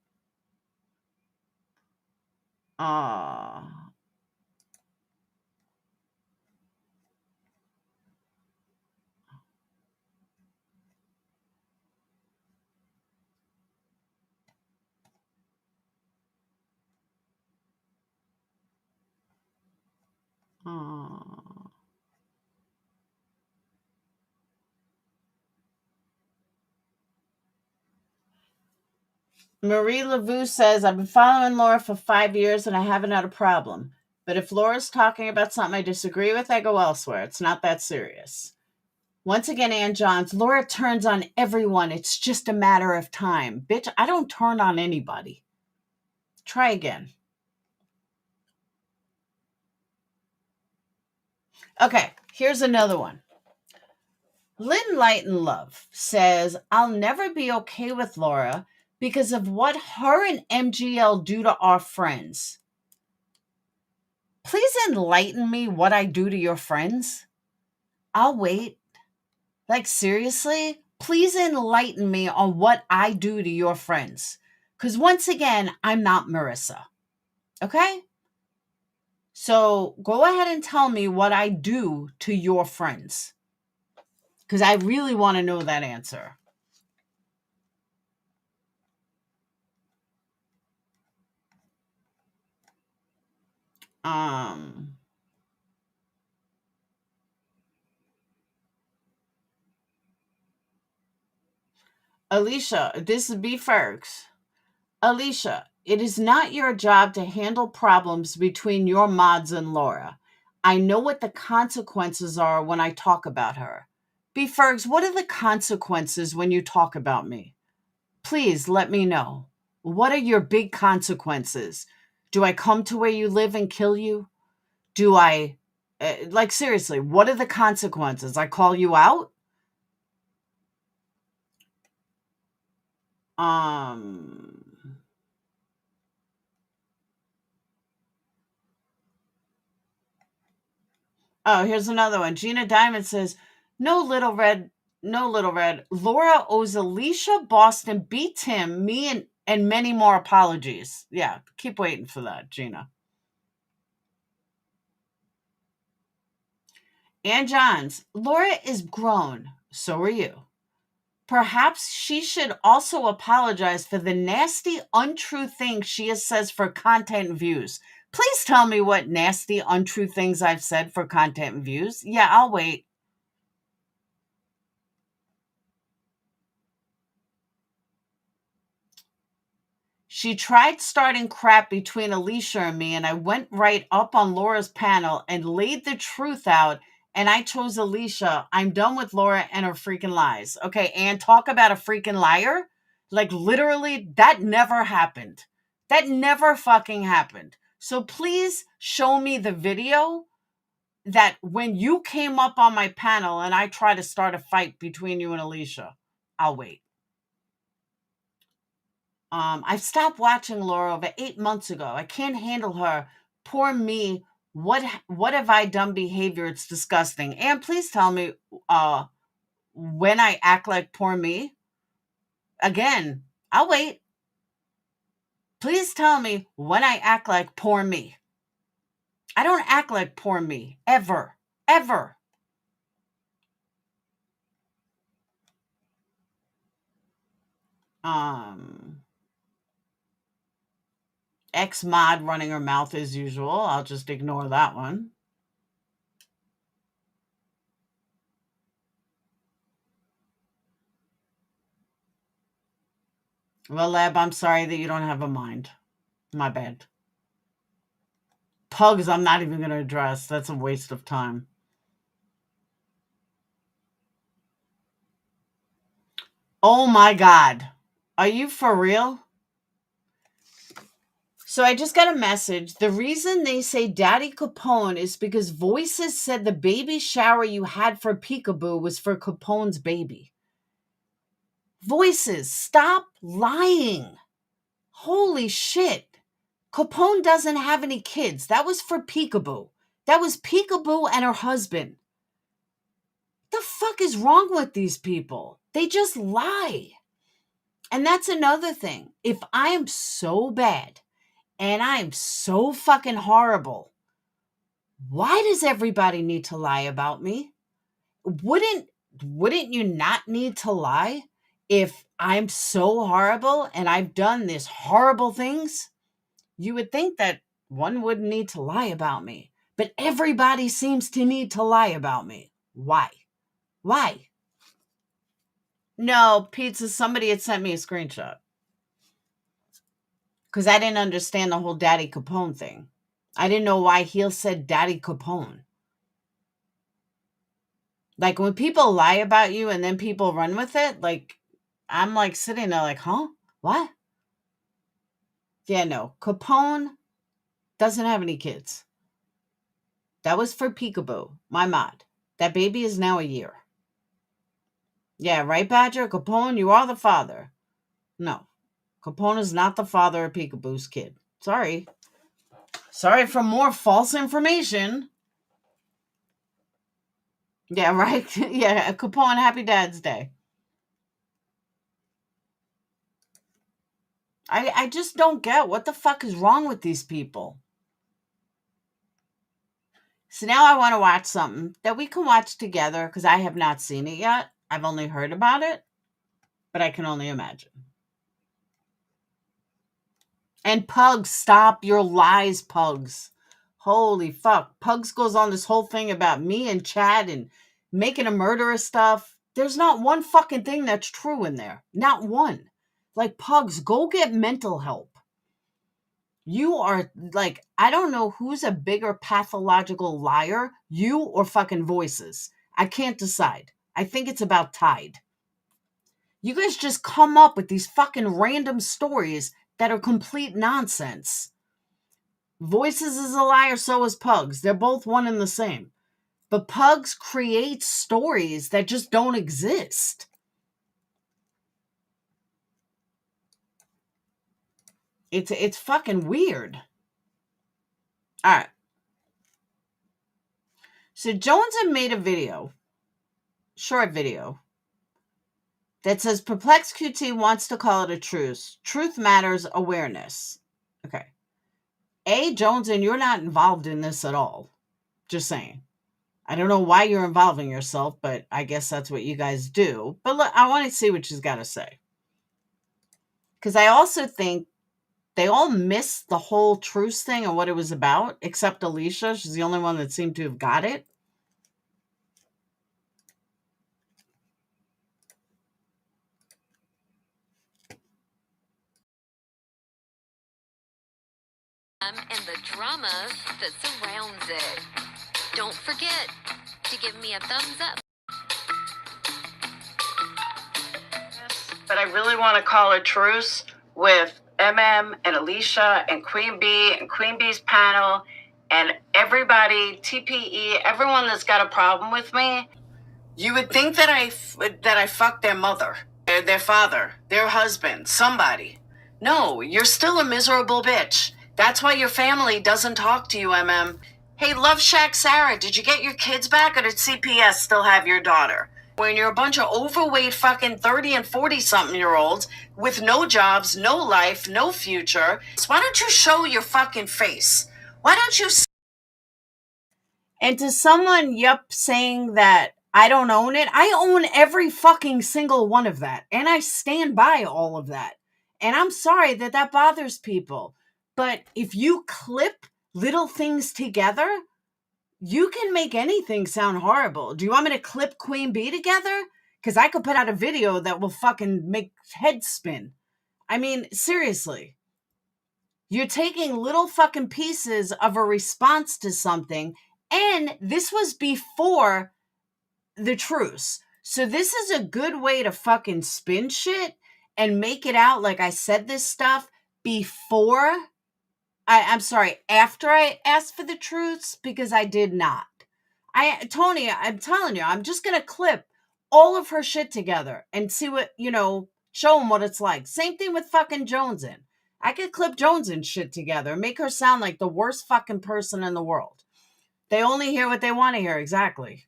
Marie Laveau says, I've been following Laura for 5 years and I haven't had a problem. But if Laura's talking about something I disagree with, I go elsewhere. It's not that serious. Once again, Ann Johns, Laura turns on everyone. It's just a matter of time. Bitch, I don't turn on anybody. Try again. Okay, here's another one. Lynn Light and Love says, I'll never be okay with Laura because of what her and MGL do to our friends. Please enlighten me what I do to your friends. I'll wait. Like, seriously? Please enlighten me on what I do to your friends. Because once again, I'm not Marissa. Okay? So go ahead and tell me what I do to your friends. Because I really want to know that answer. Alicia, this is B. Fergs. Alicia, it is not your job to handle problems between your mods and Laura. I know what the consequences are when I talk about her. B. Fergs, what are the consequences when you talk about me? Please let me know. What are your big consequences? Do I come to where you live and kill you? Do I, like, seriously, what are the consequences? I call you out? Oh, here's another one. Gina Diamond says, no, Little Red. Laura owes Alicia Boston beat Tim, me, and many more apologies. Yeah, keep waiting for that, Gina. Ann Johns, Laura is grown. So are you. Perhaps she should also apologize for the nasty, untrue things she has said for content and views. Please tell me what nasty, untrue things I've said for content and views. Yeah, I'll wait. She tried starting crap between Alicia and me, and I went right up on Laura's panel and laid the truth out, and I chose Alicia. I'm done with Laura and her freaking lies. Okay, and talk about a freaking liar? Like, literally, that never happened. That never fucking happened. So please show me the video that when you came up on my panel and I tried to start a fight between you and Alicia. I'll wait. I stopped watching Laura over 8 months ago. I can't handle her. Poor me. What have I done behavior? It's disgusting. And please tell me when I act like poor me. Again, I'll wait. Please tell me when I act like poor me. I don't act like poor me. Ever. Ever. Ex-mod running her mouth as usual. I'll just ignore that one. Well, Lab, I'm sorry that you don't have a mind. My bad. Pugs, I'm not even going to address. That's a waste of time. Oh my God. Are you for real? So I just got a message. The reason they say Daddy Capone is because Voices said the baby shower you had for Peekaboo was for Capone's baby. Voices, stop lying. Holy shit. Capone doesn't have any kids. That was for Peekaboo. That was Peekaboo and her husband. The fuck is wrong with these people? They just lie. And that's another thing. If I am so bad and I am so fucking horrible, why does everybody need to lie about me? Wouldn't you not need to lie if I'm so horrible and I've done these horrible things? You would think that one wouldn't need to lie about me. But everybody seems to need to lie about me. Why? Why? No, pizza, somebody had sent me a screenshot. Because I didn't understand the whole Daddy Capone thing. I didn't know why he said Daddy Capone. Like, when people lie about you and then people run with it, like, I'm like sitting there like, huh? What? Yeah, no. Capone doesn't have any kids. That was for Peekaboo, my mod. That baby is now a year. Yeah, right, Badger? Capone, you are the father. No. Capone is not the father of Peekaboo's kid. Sorry. Sorry for more false information. Yeah, right? Yeah, Capone, happy Dad's Day. I just don't get what the fuck is wrong with these people. So now I want to watch something that we can watch together because I have not seen it yet. I've only heard about it, but I can only imagine. And Pugs, stop your lies, Pugs. Holy fuck. Pugs goes on this whole thing about me and Chad and making a murderer stuff. There's not one fucking thing that's true in there. Not one. Like, Pugs, go get mental help. You are, like, I don't know who's a bigger pathological liar, you or fucking Voices. I can't decide. I think it's about tied. You guys just come up with these fucking random stories that are complete nonsense. Voices is a liar, so is Pugs. They're both one and the same. But Pugs creates stories that just don't exist. It's fucking weird. All right. So Jones had made a video, short video, that says PurplexedQT wants to call it a truce. Truth matters, awareness. Okay. Jones, and you're not involved in this at all. Just saying. I don't know why you're involving yourself, but I guess that's what you guys do. But look, I want to see what she's got to say. Because I also think they all missed the whole truce thing and what it was about, except Alicia. She's the only one that seemed to have got it. And the drama that surrounds it. Don't forget to give me a thumbs up. But I really want to call a truce with MM and Alicia and Queen Bee and Queen Bee's panel and everybody, TPE, everyone that's got a problem with me. You would think that I fucked their mother, their father, their husband, somebody. No, you're still a miserable bitch. That's why your family doesn't talk to you, MM. Hey, Love Shack Sarah, did you get your kids back or did CPS still have your daughter? When you're a bunch of overweight fucking 30 and 40-something-year-olds with no jobs, no life, no future, why don't you show your fucking face? Why don't you... And to someone, saying that I don't own it, I own every fucking single one of that. And I stand by all of that. And I'm sorry that that bothers people. But if you clip little things together, you can make anything sound horrible. Do you want me to clip Queen Bee together? Because I could put out a video that will fucking make heads spin. I mean, seriously. You're taking little fucking pieces of a response to something, and this was before the truce. So this is a good way to fucking spin shit and make it out like I said this stuff before I'm sorry, after I asked for the truths, because I did not. Tony, I'm telling you, I'm just going to clip all of her shit together and see what, show them what it's like. Same thing with fucking Jonesin. I could clip Jonesin shit together and make her sound like the worst fucking person in the world. They only hear what they want to hear, exactly.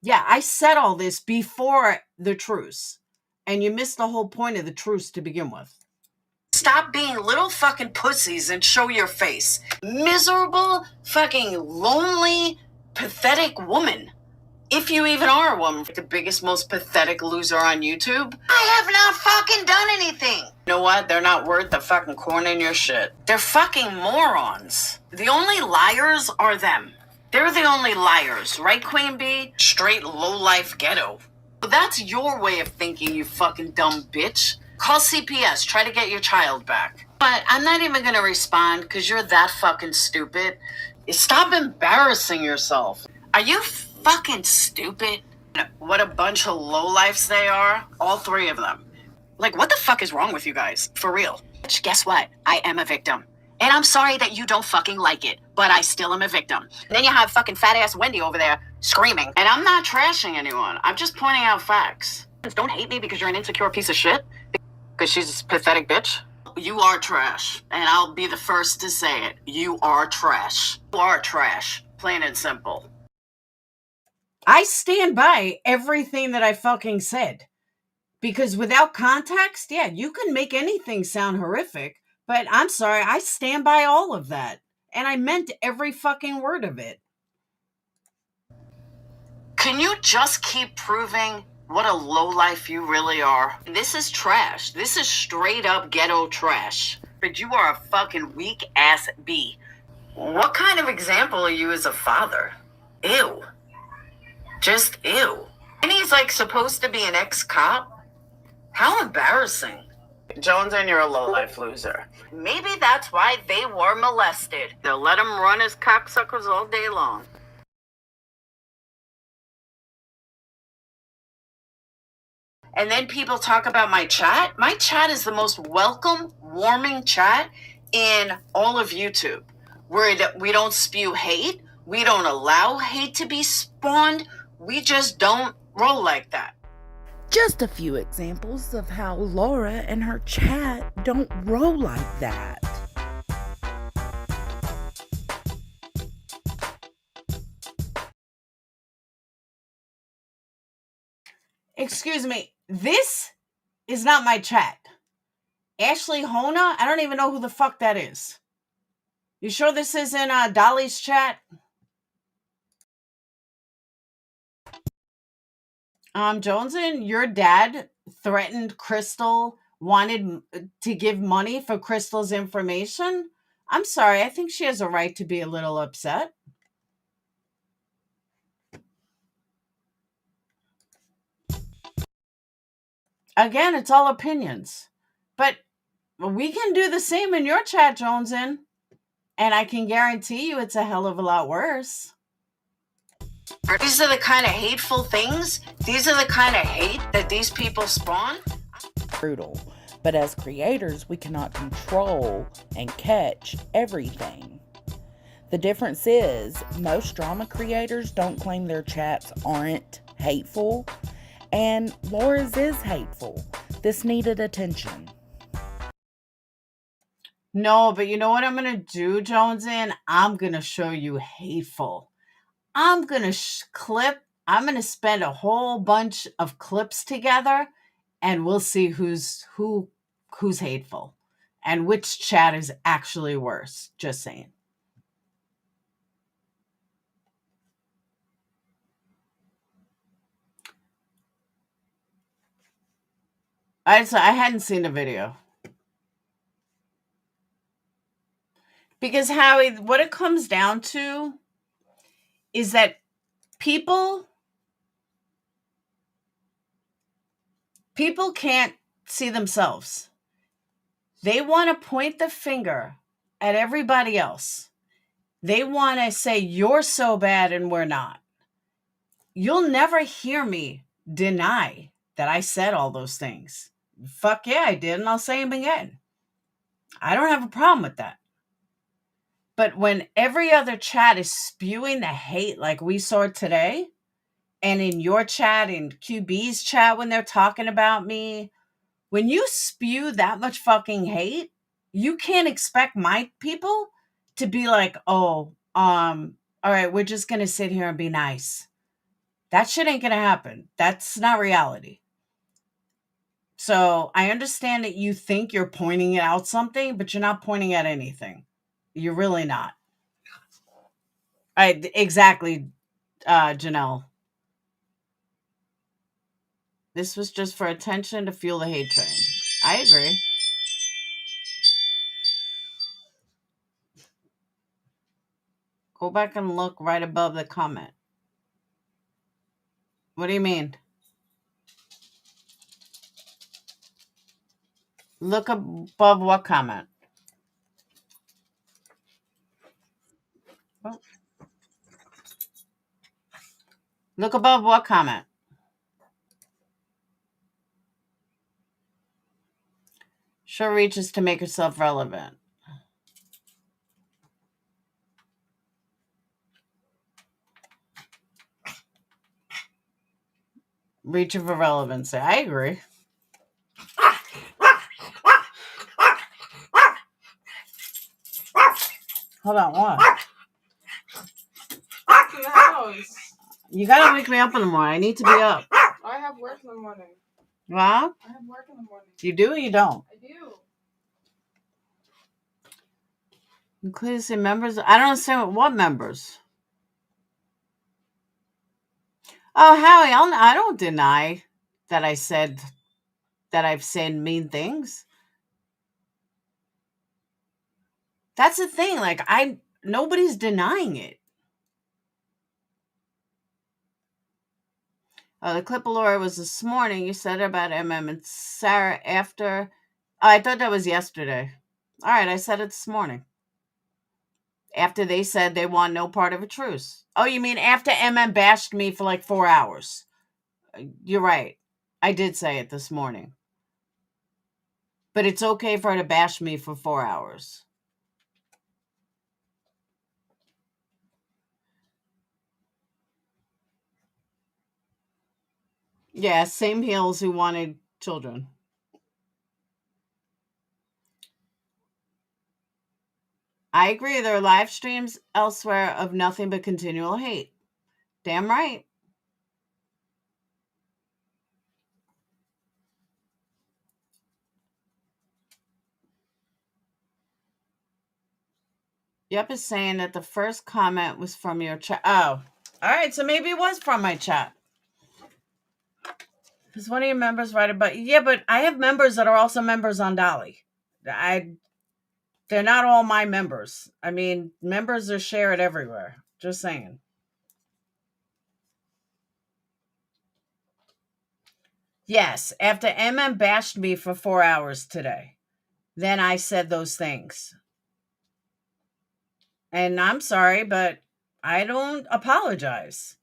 Yeah, I said all this before the truce, and you missed the whole point of the truce to begin with. Stop being little fucking pussies and show your face. Miserable, fucking lonely, pathetic woman. If you even are a woman, the biggest, most pathetic loser on YouTube. I have not fucking done anything. You know what? They're not worth the fucking corn in your shit. They're fucking morons. The only liars are them. They're the only liars, right, Queen Bee? Straight low-life ghetto. That's your way of thinking, you fucking dumb bitch. Call CPS, try to get your child back. But I'm not even gonna respond because you're that fucking stupid. Stop embarrassing yourself. Are you fucking stupid? What a bunch of lowlifes they are. All three of them. Like, what the fuck is wrong with you guys? For real. Guess what? I am a victim. And I'm sorry that you don't fucking like it, but I still am a victim. And then you have fucking fat ass Wendy over there screaming. And I'm not trashing anyone. I'm just pointing out facts. Don't hate me because you're an insecure piece of shit. Because she's a pathetic bitch. You are trash. And I'll be the first to say it. You are trash. You are trash. Plain and simple. I stand by everything that I fucking said. Because without context, yeah, you can make anything sound horrific. But I'm sorry, I stand by all of that. And I meant every fucking word of it. Can you just keep proving what a lowlife you really are? This is trash. This is straight up ghetto trash. But you are a fucking weak ass bee. What kind of example are you as a father? Ew. Just ew. And he's like supposed to be an ex-cop? How embarrassing. Jonesin, you're a lowlife loser. Maybe that's why they were molested. They'll let them run as cocksuckers all day long. And then people talk about my chat. My chat is the most welcome, warming chat in all of YouTube. We don't spew hate. We don't allow hate to be spawned. We just don't roll like that. Just a few examples of how Laura and her chat don't roll like that. Excuse me, this is not my chat. Ashley Hona? I don't even know who the fuck that is. You sure this isn't Dolly's chat? Jonesin, your dad threatened Crystal, wanted to give money for Crystal's information? I'm sorry, I think she has a right to be a little upset. Again, it's all opinions. But we can do the same in your chat, Jonesin. And I can guarantee you it's a hell of a lot worse. These are the kind of hateful things. These are the kind of hate that these people spawn. Brutal. But as creators, we cannot control and catch everything. The difference is most drama creators don't claim their chats aren't hateful. And Laura's is hateful. This needed attention. No, but you know what I'm going to do, Jonesin? I'm going to show you hateful. I'm going to I'm going to spend a whole bunch of clips together and we'll see who's hateful and which chat is actually worse. Just saying. I hadn't seen the video. Because Howie, what it comes down to is that people can't see themselves. They want to point the finger at everybody else. They want to say, you're so bad and we're not. You'll never hear me deny that I said all those things. Fuck yeah, I did, and I'll say them again. I don't have a problem with that. But when every other chat is spewing the hate like we saw today, and in your chat, in QB's chat when they're talking about me, when you spew that much fucking hate, you can't expect my people to be like, oh, all right, we're just gonna sit here and be nice. That shit ain't gonna happen. That's not reality. So I understand that you think you're pointing out something, but you're not pointing at anything. You're really not. Exactly, Janelle. This was just for attention to fuel the hate train. I agree. Go back and look right above the comment. What do you mean? Look above what comment? Oh. Look above what comment? Sure reaches to make herself relevant. Reach of irrelevancy. I agree. Hold on, what? You gotta wake me up in the morning. I need to be up. I have work in the morning. What? I have work in the morning. You do or you don't? I do. Including say members. I don't understand what members. Oh, Howie, I don't deny that I said that I've said mean things. That's the thing. Like, nobody's denying it. Oh, the clip of Laura was this morning. You said it about MM and Sarah after. Oh, I thought that was yesterday. All right, I said it this morning. After they said they want no part of a truce. Oh, you mean after MM bashed me for like 4 hours? You're right. I did say it this morning. But it's okay for her to bash me for 4 hours. Yeah, same heels who wanted children. I agree. There are live streams elsewhere of nothing but continual hate. Damn right. Yep is saying that the first comment was from your chat. Oh, all right. So maybe it was from my chat. Because one of your members write about, yeah, but I have members that are also members on Dolly. They're not all my members. I mean, members are shared everywhere. Just saying. Yes, after MM bashed me for 4 hours today, then I said those things. And I'm sorry, but I don't apologize.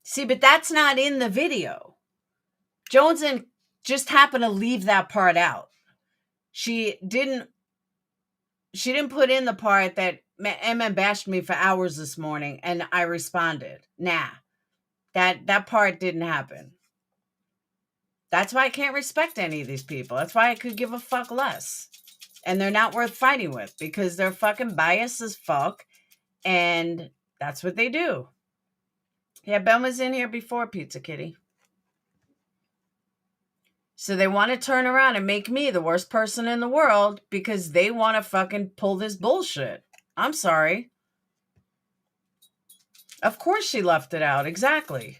See, but that's not in the video. Jones just happened to leave that part out. She didn't put in the part that MM bashed me for hours this morning and I responded. Nah, that part didn't happen. That's why I can't respect any of these people. That's why I could give a fuck less. And they're not worth fighting with because they're fucking biased as fuck. And that's what they do. Yeah, Ben was in here before, Pizza Kitty. So they want to turn around and make me the worst person in the world because they want to fucking pull this bullshit. I'm sorry. Of course she left it out. Exactly.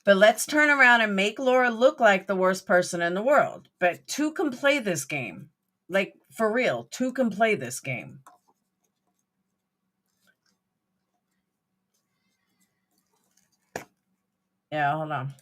But let's turn around and make Laura look like the worst person in the world. But two can play this game. Like, for real, two can play this game. Yeah, hold on.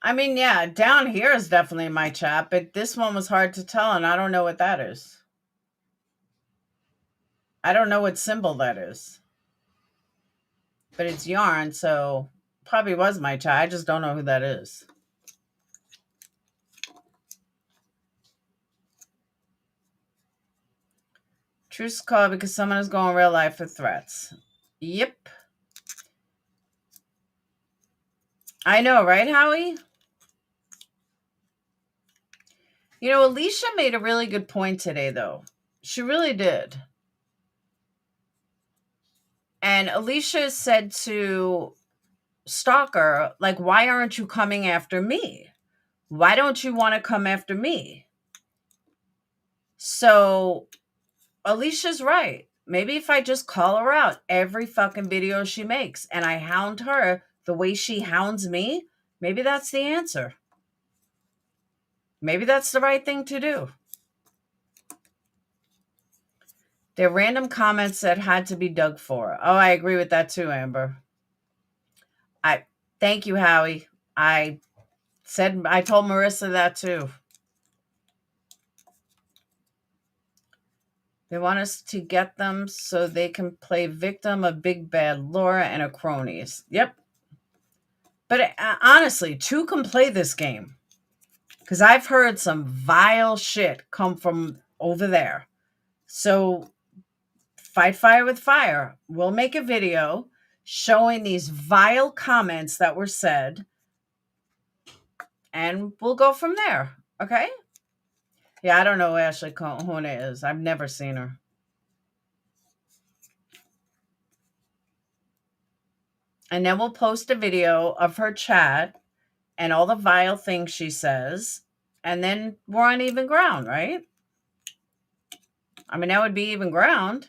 I mean, yeah, down here is definitely my chat, but this one was hard to tell, and I don't know what that is. I don't know what symbol that is. But it's yarn, so probably was my chat. I just don't know who that is. Truce call because someone is going real life for threats. Yep. I know, right, Howie? You know, Alicia made a really good point today, though. She really did. And Alicia said to Stalker, like, why aren't you coming after me? Why don't you want to come after me? So Alicia's right. Maybe if I just call her out every fucking video she makes and I hound her the way she hounds me, maybe that's the answer. Maybe that's the right thing to do. There are random comments that had to be dug for. Oh, I agree with that too, Amber. Thank you, Howie. I told Marissa that too. They want us to get them so they can play victim of Big Bad Laura and her cronies. Yep. But honestly, two can play this game. Because I've heard some vile shit come from over there. So fight fire with fire. We'll make a video showing these vile comments that were said. And we'll go from there. Okay? Yeah, I don't know who Ashley Kahuna is. I've never seen her. And then we'll post a video of her chat and all the vile things she says. And then we're on even ground, right? I mean, that would be even ground.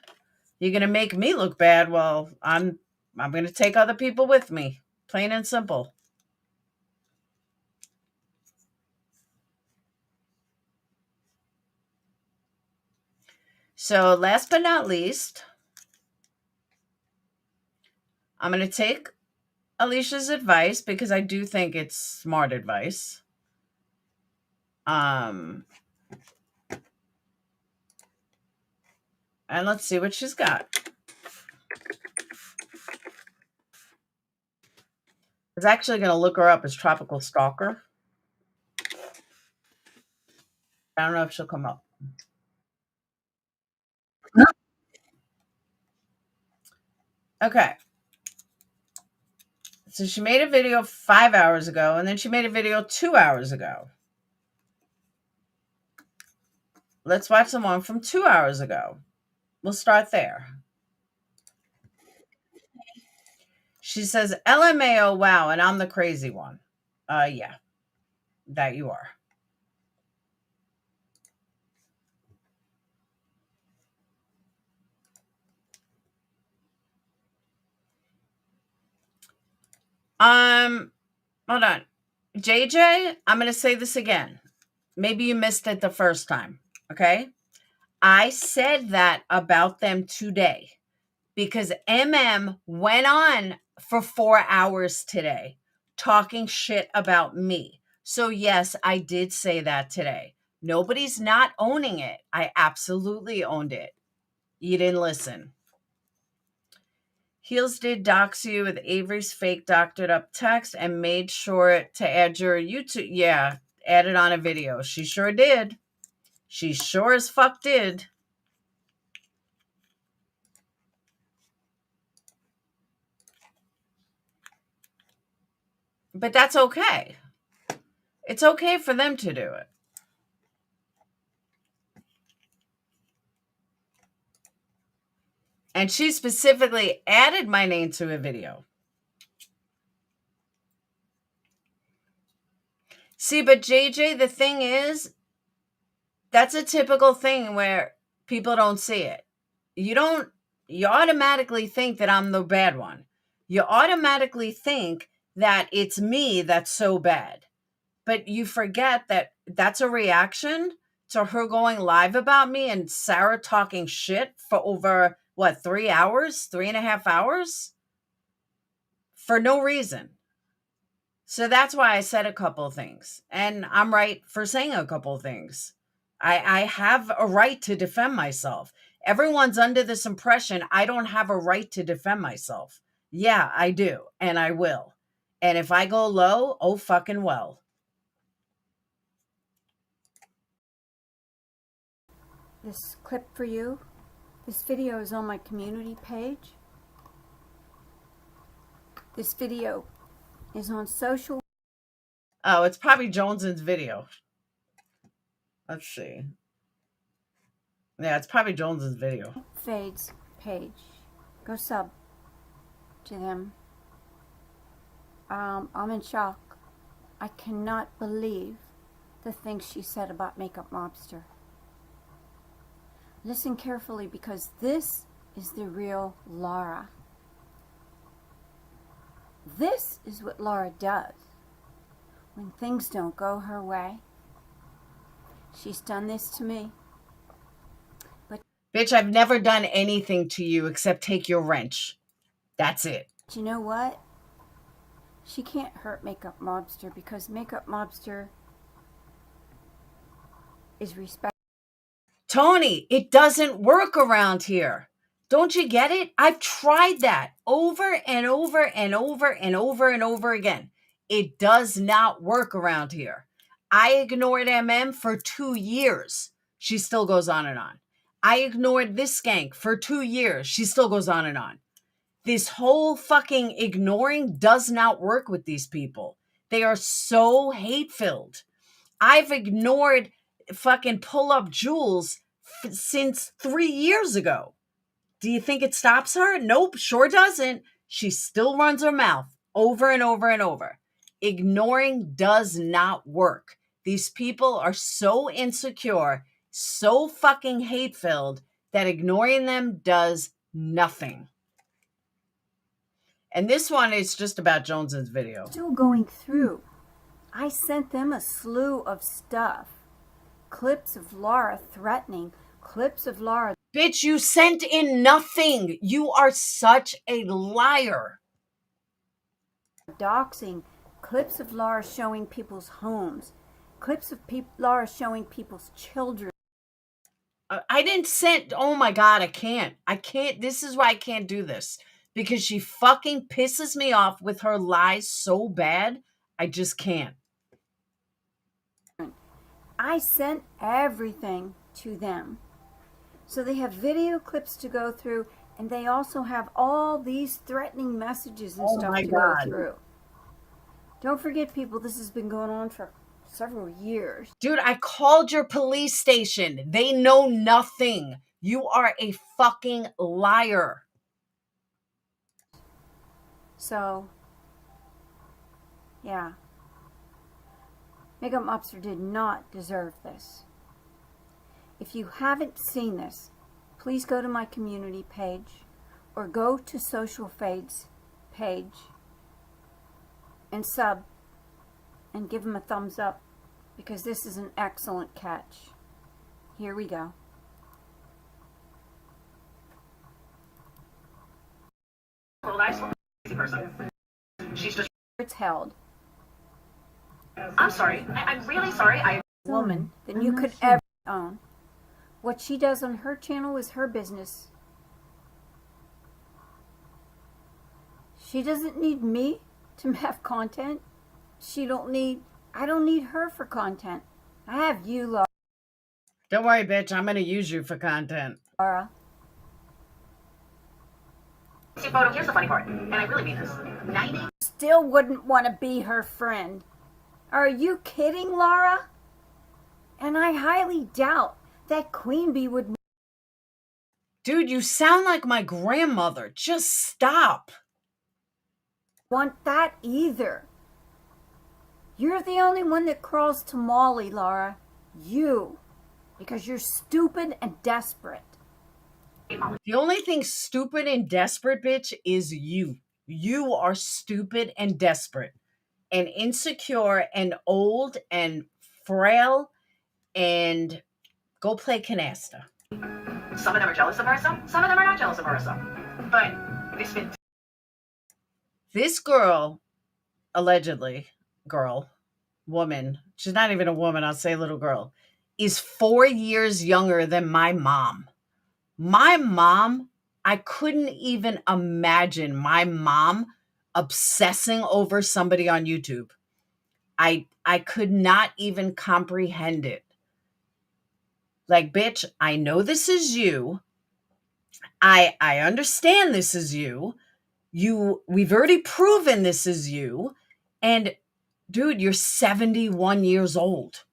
You're going to make me look bad. Well, I'm going to take other people with me. Plain and simple. So last but not least, I'm going to take Alicia's advice because I do think it's smart advice. And let's see what she's got. I was actually going to look her up as Tropical Stalker. I don't know if she'll come up. Okay. So she made a video 5 hours ago, and then she made a video 2 hours ago. Let's watch the one from 2 hours ago. We'll start there. She says, LMAO, wow, and I'm the crazy one. Yeah, that you are. Hold on. JJ, I'm going to say this again. Maybe you missed it the first time, okay? I said that about them today because MM went on for 4 hours today talking shit about me. So yes, I did say that today. Nobody's not owning it. I absolutely owned it. You didn't listen. Heels did dox you with Avery's fake doctored up text and made sure to add your YouTube. Yeah, added on a video. She sure did. She sure as fuck did. But that's okay. It's okay for them to do it. And she specifically added my name to a video. See, but JJ, the thing is, that's a typical thing where people don't see it. You automatically think that I'm the bad one. You automatically think that it's me that's so bad. But you forget that that's a reaction to her going live about me and Sarah talking shit for over, 3 hours, 3.5 hours? For no reason. So that's why I said a couple of things. And I'm right for saying a couple of things. I have a right to defend myself. Everyone's under this impression I don't have a right to defend myself. Yeah, I do. And I will. And if I go low, oh fucking well. This clip for you. This video is on my community page. This video is on social. Oh, it's probably Jones's video. Let's see. Yeah, it's probably Jones's video. Fade's page. Go sub to them. I'm in shock. I cannot believe the things she said about Makeup Mobster. Listen carefully, because this is the real Laura. This is what Laura does when things don't go her way. She's done this to me. But bitch, I've never done anything to you except take your wrench. That's it. You know what? She can't hurt Makeup Mobster because Makeup Mobster is respect. Tony, it doesn't work around here. Don't you get it? I've tried that over and over and over and over and over again. It does not work around here. I ignored MM for 2 years. She still goes on and on. I ignored this skank for 2 years. She still goes on and on. This whole fucking ignoring does not work with these people. They are so hate-filled. I've ignored fucking pull-up Jules since 3 years ago. Do you think it stops her? Nope, sure doesn't. She still runs her mouth over and over and over. Ignoring does not work. These people are so insecure, so fucking hate-filled that ignoring them does nothing. And this one is just about Jones's video. Still going through. I sent them a slew of stuff. Clips of Laura threatening. Clips of Laura. Bitch, you sent in nothing. You are such a liar. Doxing. Clips of Laura showing people's homes. Clips of Laura showing people's children. I didn't send. Oh my God, I can't. This is why I can't do this. Because she fucking pisses me off with her lies so bad. I just can't. I sent everything to them. So they have video clips to go through, and they also have all these threatening messages and stuff to go through. Don't forget, people, this has been going on for several years. Dude, I called your police station. They know nothing. You are a fucking liar. So, yeah. Makeup Mobster did not deserve this. If you haven't seen this, please go to my community page or go to Social Fade's page and sub and give them a thumbs up, because this is an excellent catch. Here we go. She's just. It's held. I'm sorry. I'm really sorry. Woman than you could ever own. What she does on her channel is her business. She doesn't need me to have content. I don't need her for content. I have you, Laura. Don't worry, bitch. I'm going to use you for content. Laura. Photo, here's the funny part, and I really mean this. 90. Still wouldn't want to be her friend. Are you kidding, Laura? And I highly doubt that Queen Bee would. Dude, you sound like my grandmother. Just stop. Want that either. You're the only one that crawls to Molly, Laura. You. Because you're stupid and desperate. The only thing stupid and desperate, bitch, is you. You are stupid and desperate and insecure and old and frail, and go play canasta. Some of them are jealous of Marissa. Some of them are not jealous of Marissa. But it's been. This girl, allegedly, girl, woman, she's not even a woman, I'll say little girl, is 4 years younger than my mom. My mom, I couldn't even imagine my mom obsessing over somebody on YouTube. I could not even comprehend it. Like, bitch, I know this is you. I understand this is you. We've already proven this is you. And dude, you're 71 years old.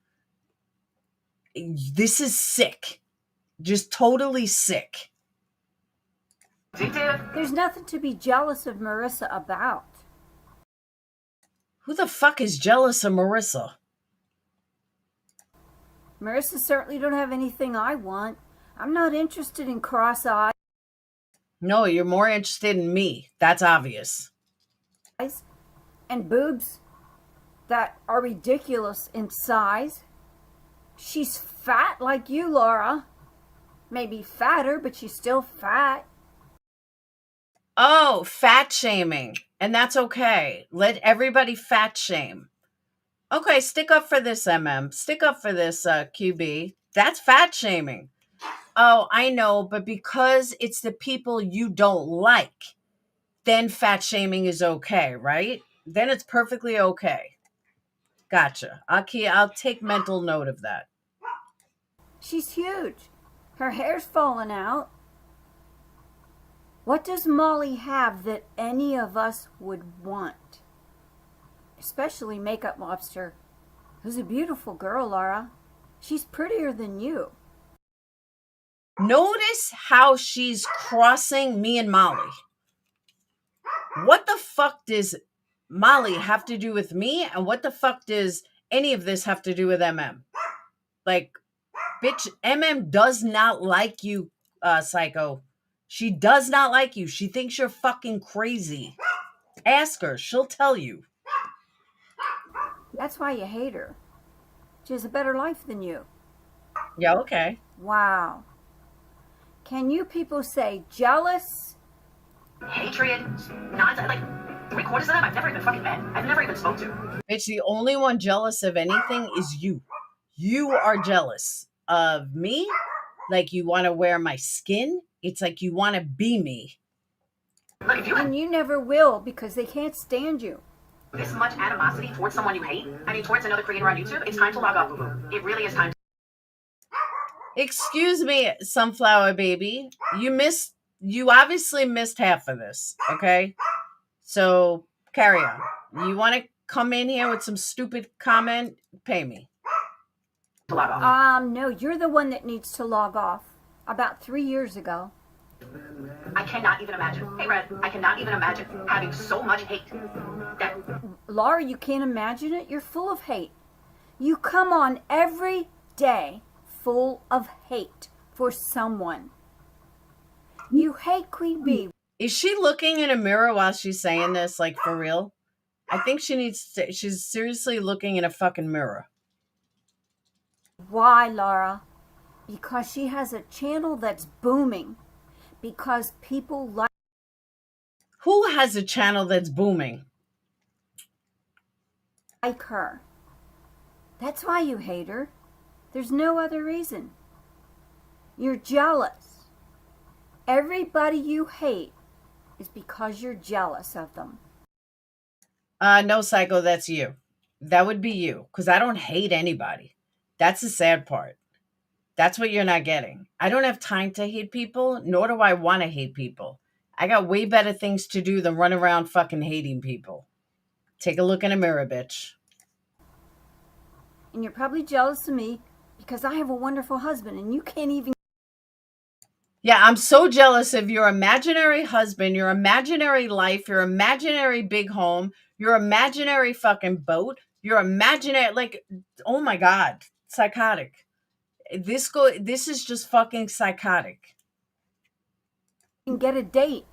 This is sick. Just totally sick. There's nothing to be jealous of Marissa about. Who the fuck is jealous of Marissa? Marissa certainly don't have anything I want. I'm not interested in cross-eyes. No, you're more interested in me. That's obvious. And boobs that are ridiculous in size. She's fat like you, Laura. Maybe fatter, but she's still fat. Oh, fat shaming. And that's okay. Let everybody fat shame. Okay, stick up for this, MM. Stick up for this, QB. That's fat shaming. Oh, I know, but because it's the people you don't like, then fat shaming is okay, right? Then it's perfectly okay. Gotcha. I'll take mental note of that. She's huge. Her hair's falling out. What does Molly have that any of us would want? Especially Makeup Lobster, who's a beautiful girl, Laura. She's prettier than you. Notice how she's crossing me and Molly. What the fuck does Molly have to do with me? And what the fuck does any of this have to do with MM? Like, bitch, MM does not like you, Psycho. She does not like you. She thinks you're fucking crazy. Ask her. She'll tell you. That's why you hate her. She has a better life than you. Yeah, okay. Wow. Can you people say jealous? Hatred, nonsense, like 3/4 of them I've never even fucking met. I've never even spoke to. Bitch, the only one jealous of anything is you. You are jealous of me. Like you want to wear my skin. It's like you want to be me. Look, if you And you never will because they can't stand you. this much animosity towards someone you hate, I mean towards another creator on YouTube, it's time to log off, boo-boo. It really is time. Excuse me, Sunflower Baby. You obviously missed half of this, okay? So carry on. You want to come in here with some stupid comment? Pay me. No, you're the one that needs to log off. About 3 years ago. I cannot even imagine. Hey, Red, I cannot even imagine having so much hate. Laura, you can't imagine it? You're full of hate. You come on every day full of hate for someone. You hate Queen Bee. Is she looking in a mirror while she's saying this? Like, for real? I think she's seriously looking in a fucking mirror. Why, Laura? Because she has a channel that's booming. Because people Who has a channel that's booming? like her. That's why you hate her. There's no other reason. You're jealous. Everybody you hate is because you're jealous of them. No, Psycho, that's you. That would be you. Because I don't hate anybody. That's the sad part. That's what you're not getting. I don't have time to hate people, nor do I want to hate people. I got way better things to do than run around fucking hating people. Take a look in a mirror, bitch. And you're probably jealous of me because I have a wonderful husband and you can't even... Yeah, I'm so jealous of your imaginary husband, your imaginary life, your imaginary big home, your imaginary fucking boat, your imaginary, like, oh my God, psychotic. This is just fucking psychotic. And get a date.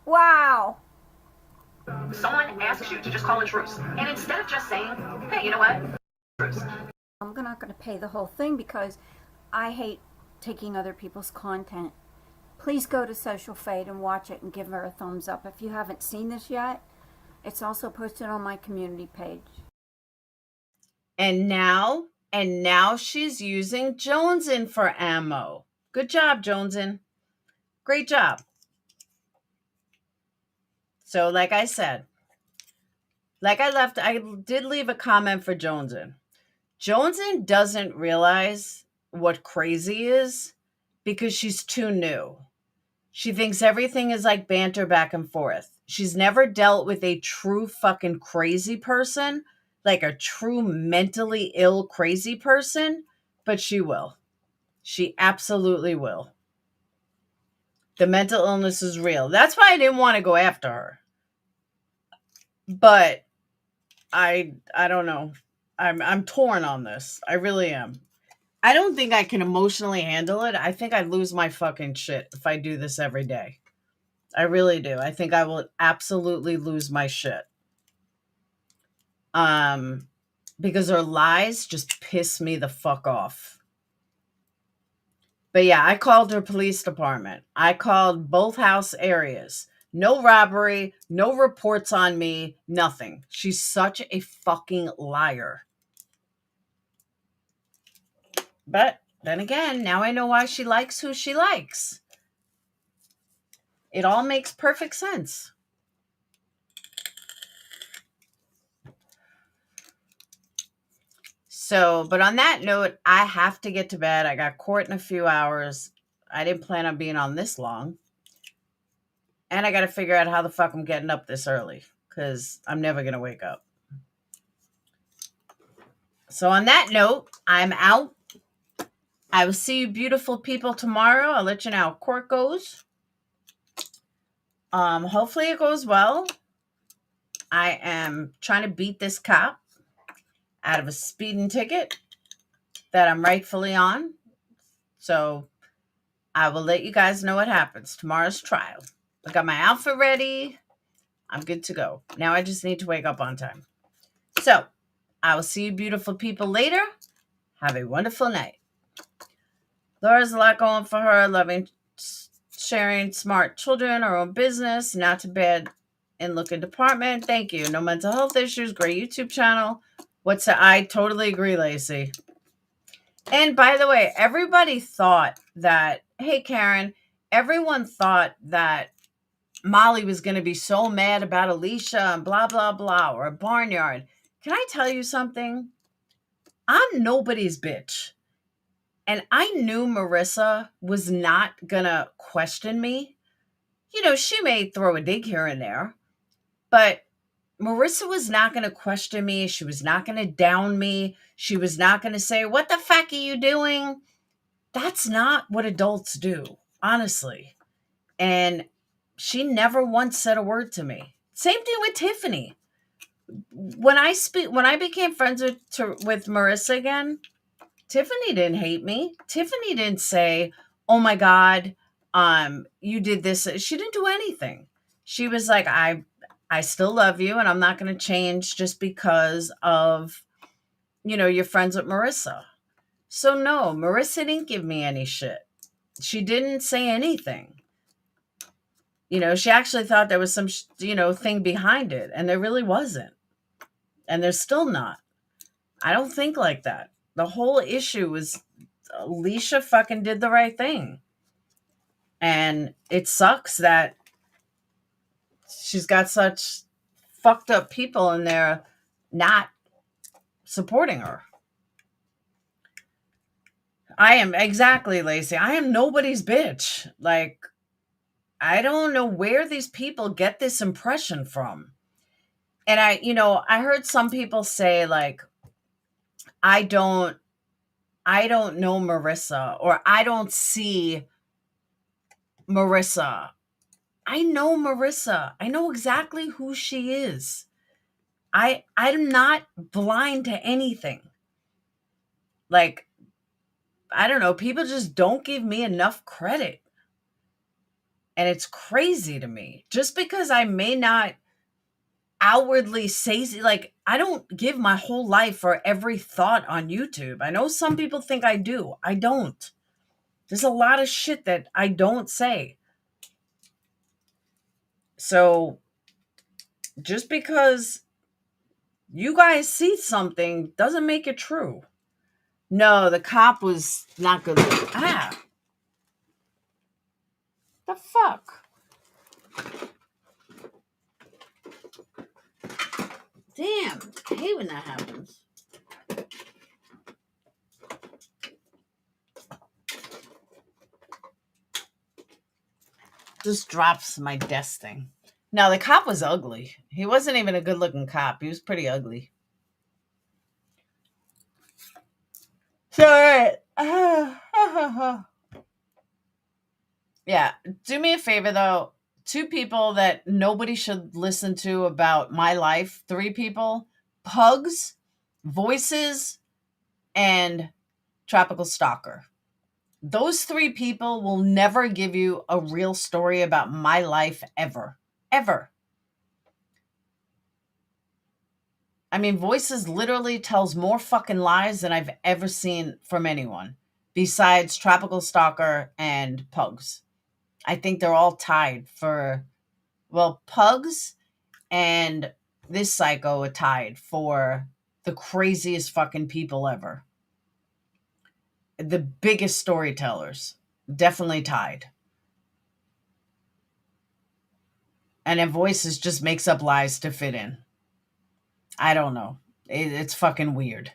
Wow. Someone asks you to just call in truce. And instead of just saying, hey, you know what? Truce. I'm not going to pay the whole thing because I hate taking other people's content. Please go to Social Fade and watch it and give her a thumbs up. If you haven't seen this yet, It's also posted on my community page. And now she's using Jonesin for ammo. Good job, Jonesin. Great job. So like I said, I did leave a comment for Jonesin. Jonesin doesn't realize what crazy is because she's too new. She thinks everything is like banter back and forth. She's never dealt with a true fucking crazy person, like a true mentally ill crazy person, but she will. She absolutely will. The mental illness is real. That's why I didn't want to go after her. But I don't know. I'm torn on this. I really am. I don't think I can emotionally handle it. I think I'd lose my fucking shit if I do this every day. I really do. I think I will absolutely lose my shit. Because her lies just piss me the fuck off. But yeah, I called her police department. I called both house areas. No robbery, no reports on me, nothing. She's such a fucking liar. But then again, now I know why she likes who she likes. It all makes perfect sense. So, but on that note, I have to get to bed. I got court in a few hours. I didn't plan on being on this long. And I got to figure out how the fuck I'm getting up this early because I'm never going to wake up. So on that note, I'm out. I will see you beautiful people tomorrow. I'll let you know how court goes. Hopefully it goes well. I am trying to beat this cop out of a speeding ticket that I'm rightfully on. So I will let you guys know what happens. Tomorrow's trial. I got my outfit ready. I'm good to go. Now I just need to wake up on time. So I will see you beautiful people later. Have a wonderful night. Laura's a lot going for her. Loving, sharing smart children, her own business, not too bad in looking department. Thank you. No mental health issues. Great YouTube channel. I totally agree, Lacey. And by the way, everybody thought that, hey, Karen, everyone thought that Molly was going to be so mad about Alicia and blah, blah, blah, or a barnyard. Can I tell you something? I'm nobody's bitch. And I knew Marissa was not going to question me. You know, she may throw a dig here and there, but Marissa was not going to question me. She was not going to down me. She was not going to say, what the fuck are you doing? That's not what adults do, honestly. And she never once said a word to me. Same thing with Tiffany. When I became friends with Marissa again, Tiffany didn't hate me. Tiffany didn't say, "Oh my God, you did this." She didn't do anything. She was like, I still love you, and I'm not going to change just because of, you're friends with Marissa. So no, Marissa didn't give me any shit. She didn't say anything. She actually thought there was some, thing behind it, and there really wasn't. And there's still not. I don't think like that. The whole issue was Alicia fucking did the right thing. And it sucks that she's got such fucked up people in there not supporting her. I am, exactly, Lacey. I am nobody's bitch. Like, I don't know where these people get this impression from. And I heard some people say, like, I don't know Marissa, or I don't see Marissa. I know Marissa. I know exactly who she is. I'm not blind to anything. Like, I don't know. People just don't give me enough credit. And it's crazy to me. Just because I may not outwardly say, like, I don't give my whole life for every thought on YouTube. I know some people think I do. I don't. There's a lot of shit that I don't say. So Just because you guys see something doesn't make it true. No, the cop was not good. Ah. The fuck? Damn. I hate when that happens. Just drops my desk thing. No, the cop was ugly. He wasn't even a good looking cop. He was pretty ugly. So, all right. Yeah. Do me a favor, though. 2 people that nobody should listen to about my life. 3 people. Pugs, Voices, and Tropical Stalker. Those 3 people will never give you a real story about my life ever. Ever. I mean, Voices literally tells more fucking lies than I've ever seen from anyone besides Tropical Stalker and Pugs. I think they're all tied for, well, Pugs and this psycho are tied for the craziest fucking people ever. The biggest storytellers. Definitely tied. And then Voices just makes up lies to fit in. I don't know. It's fucking weird.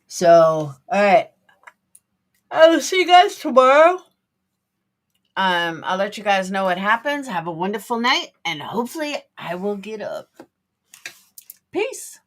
So, all right. I will see you guys tomorrow. I'll let you guys know what happens. Have a wonderful night, and hopefully I will get up. Peace.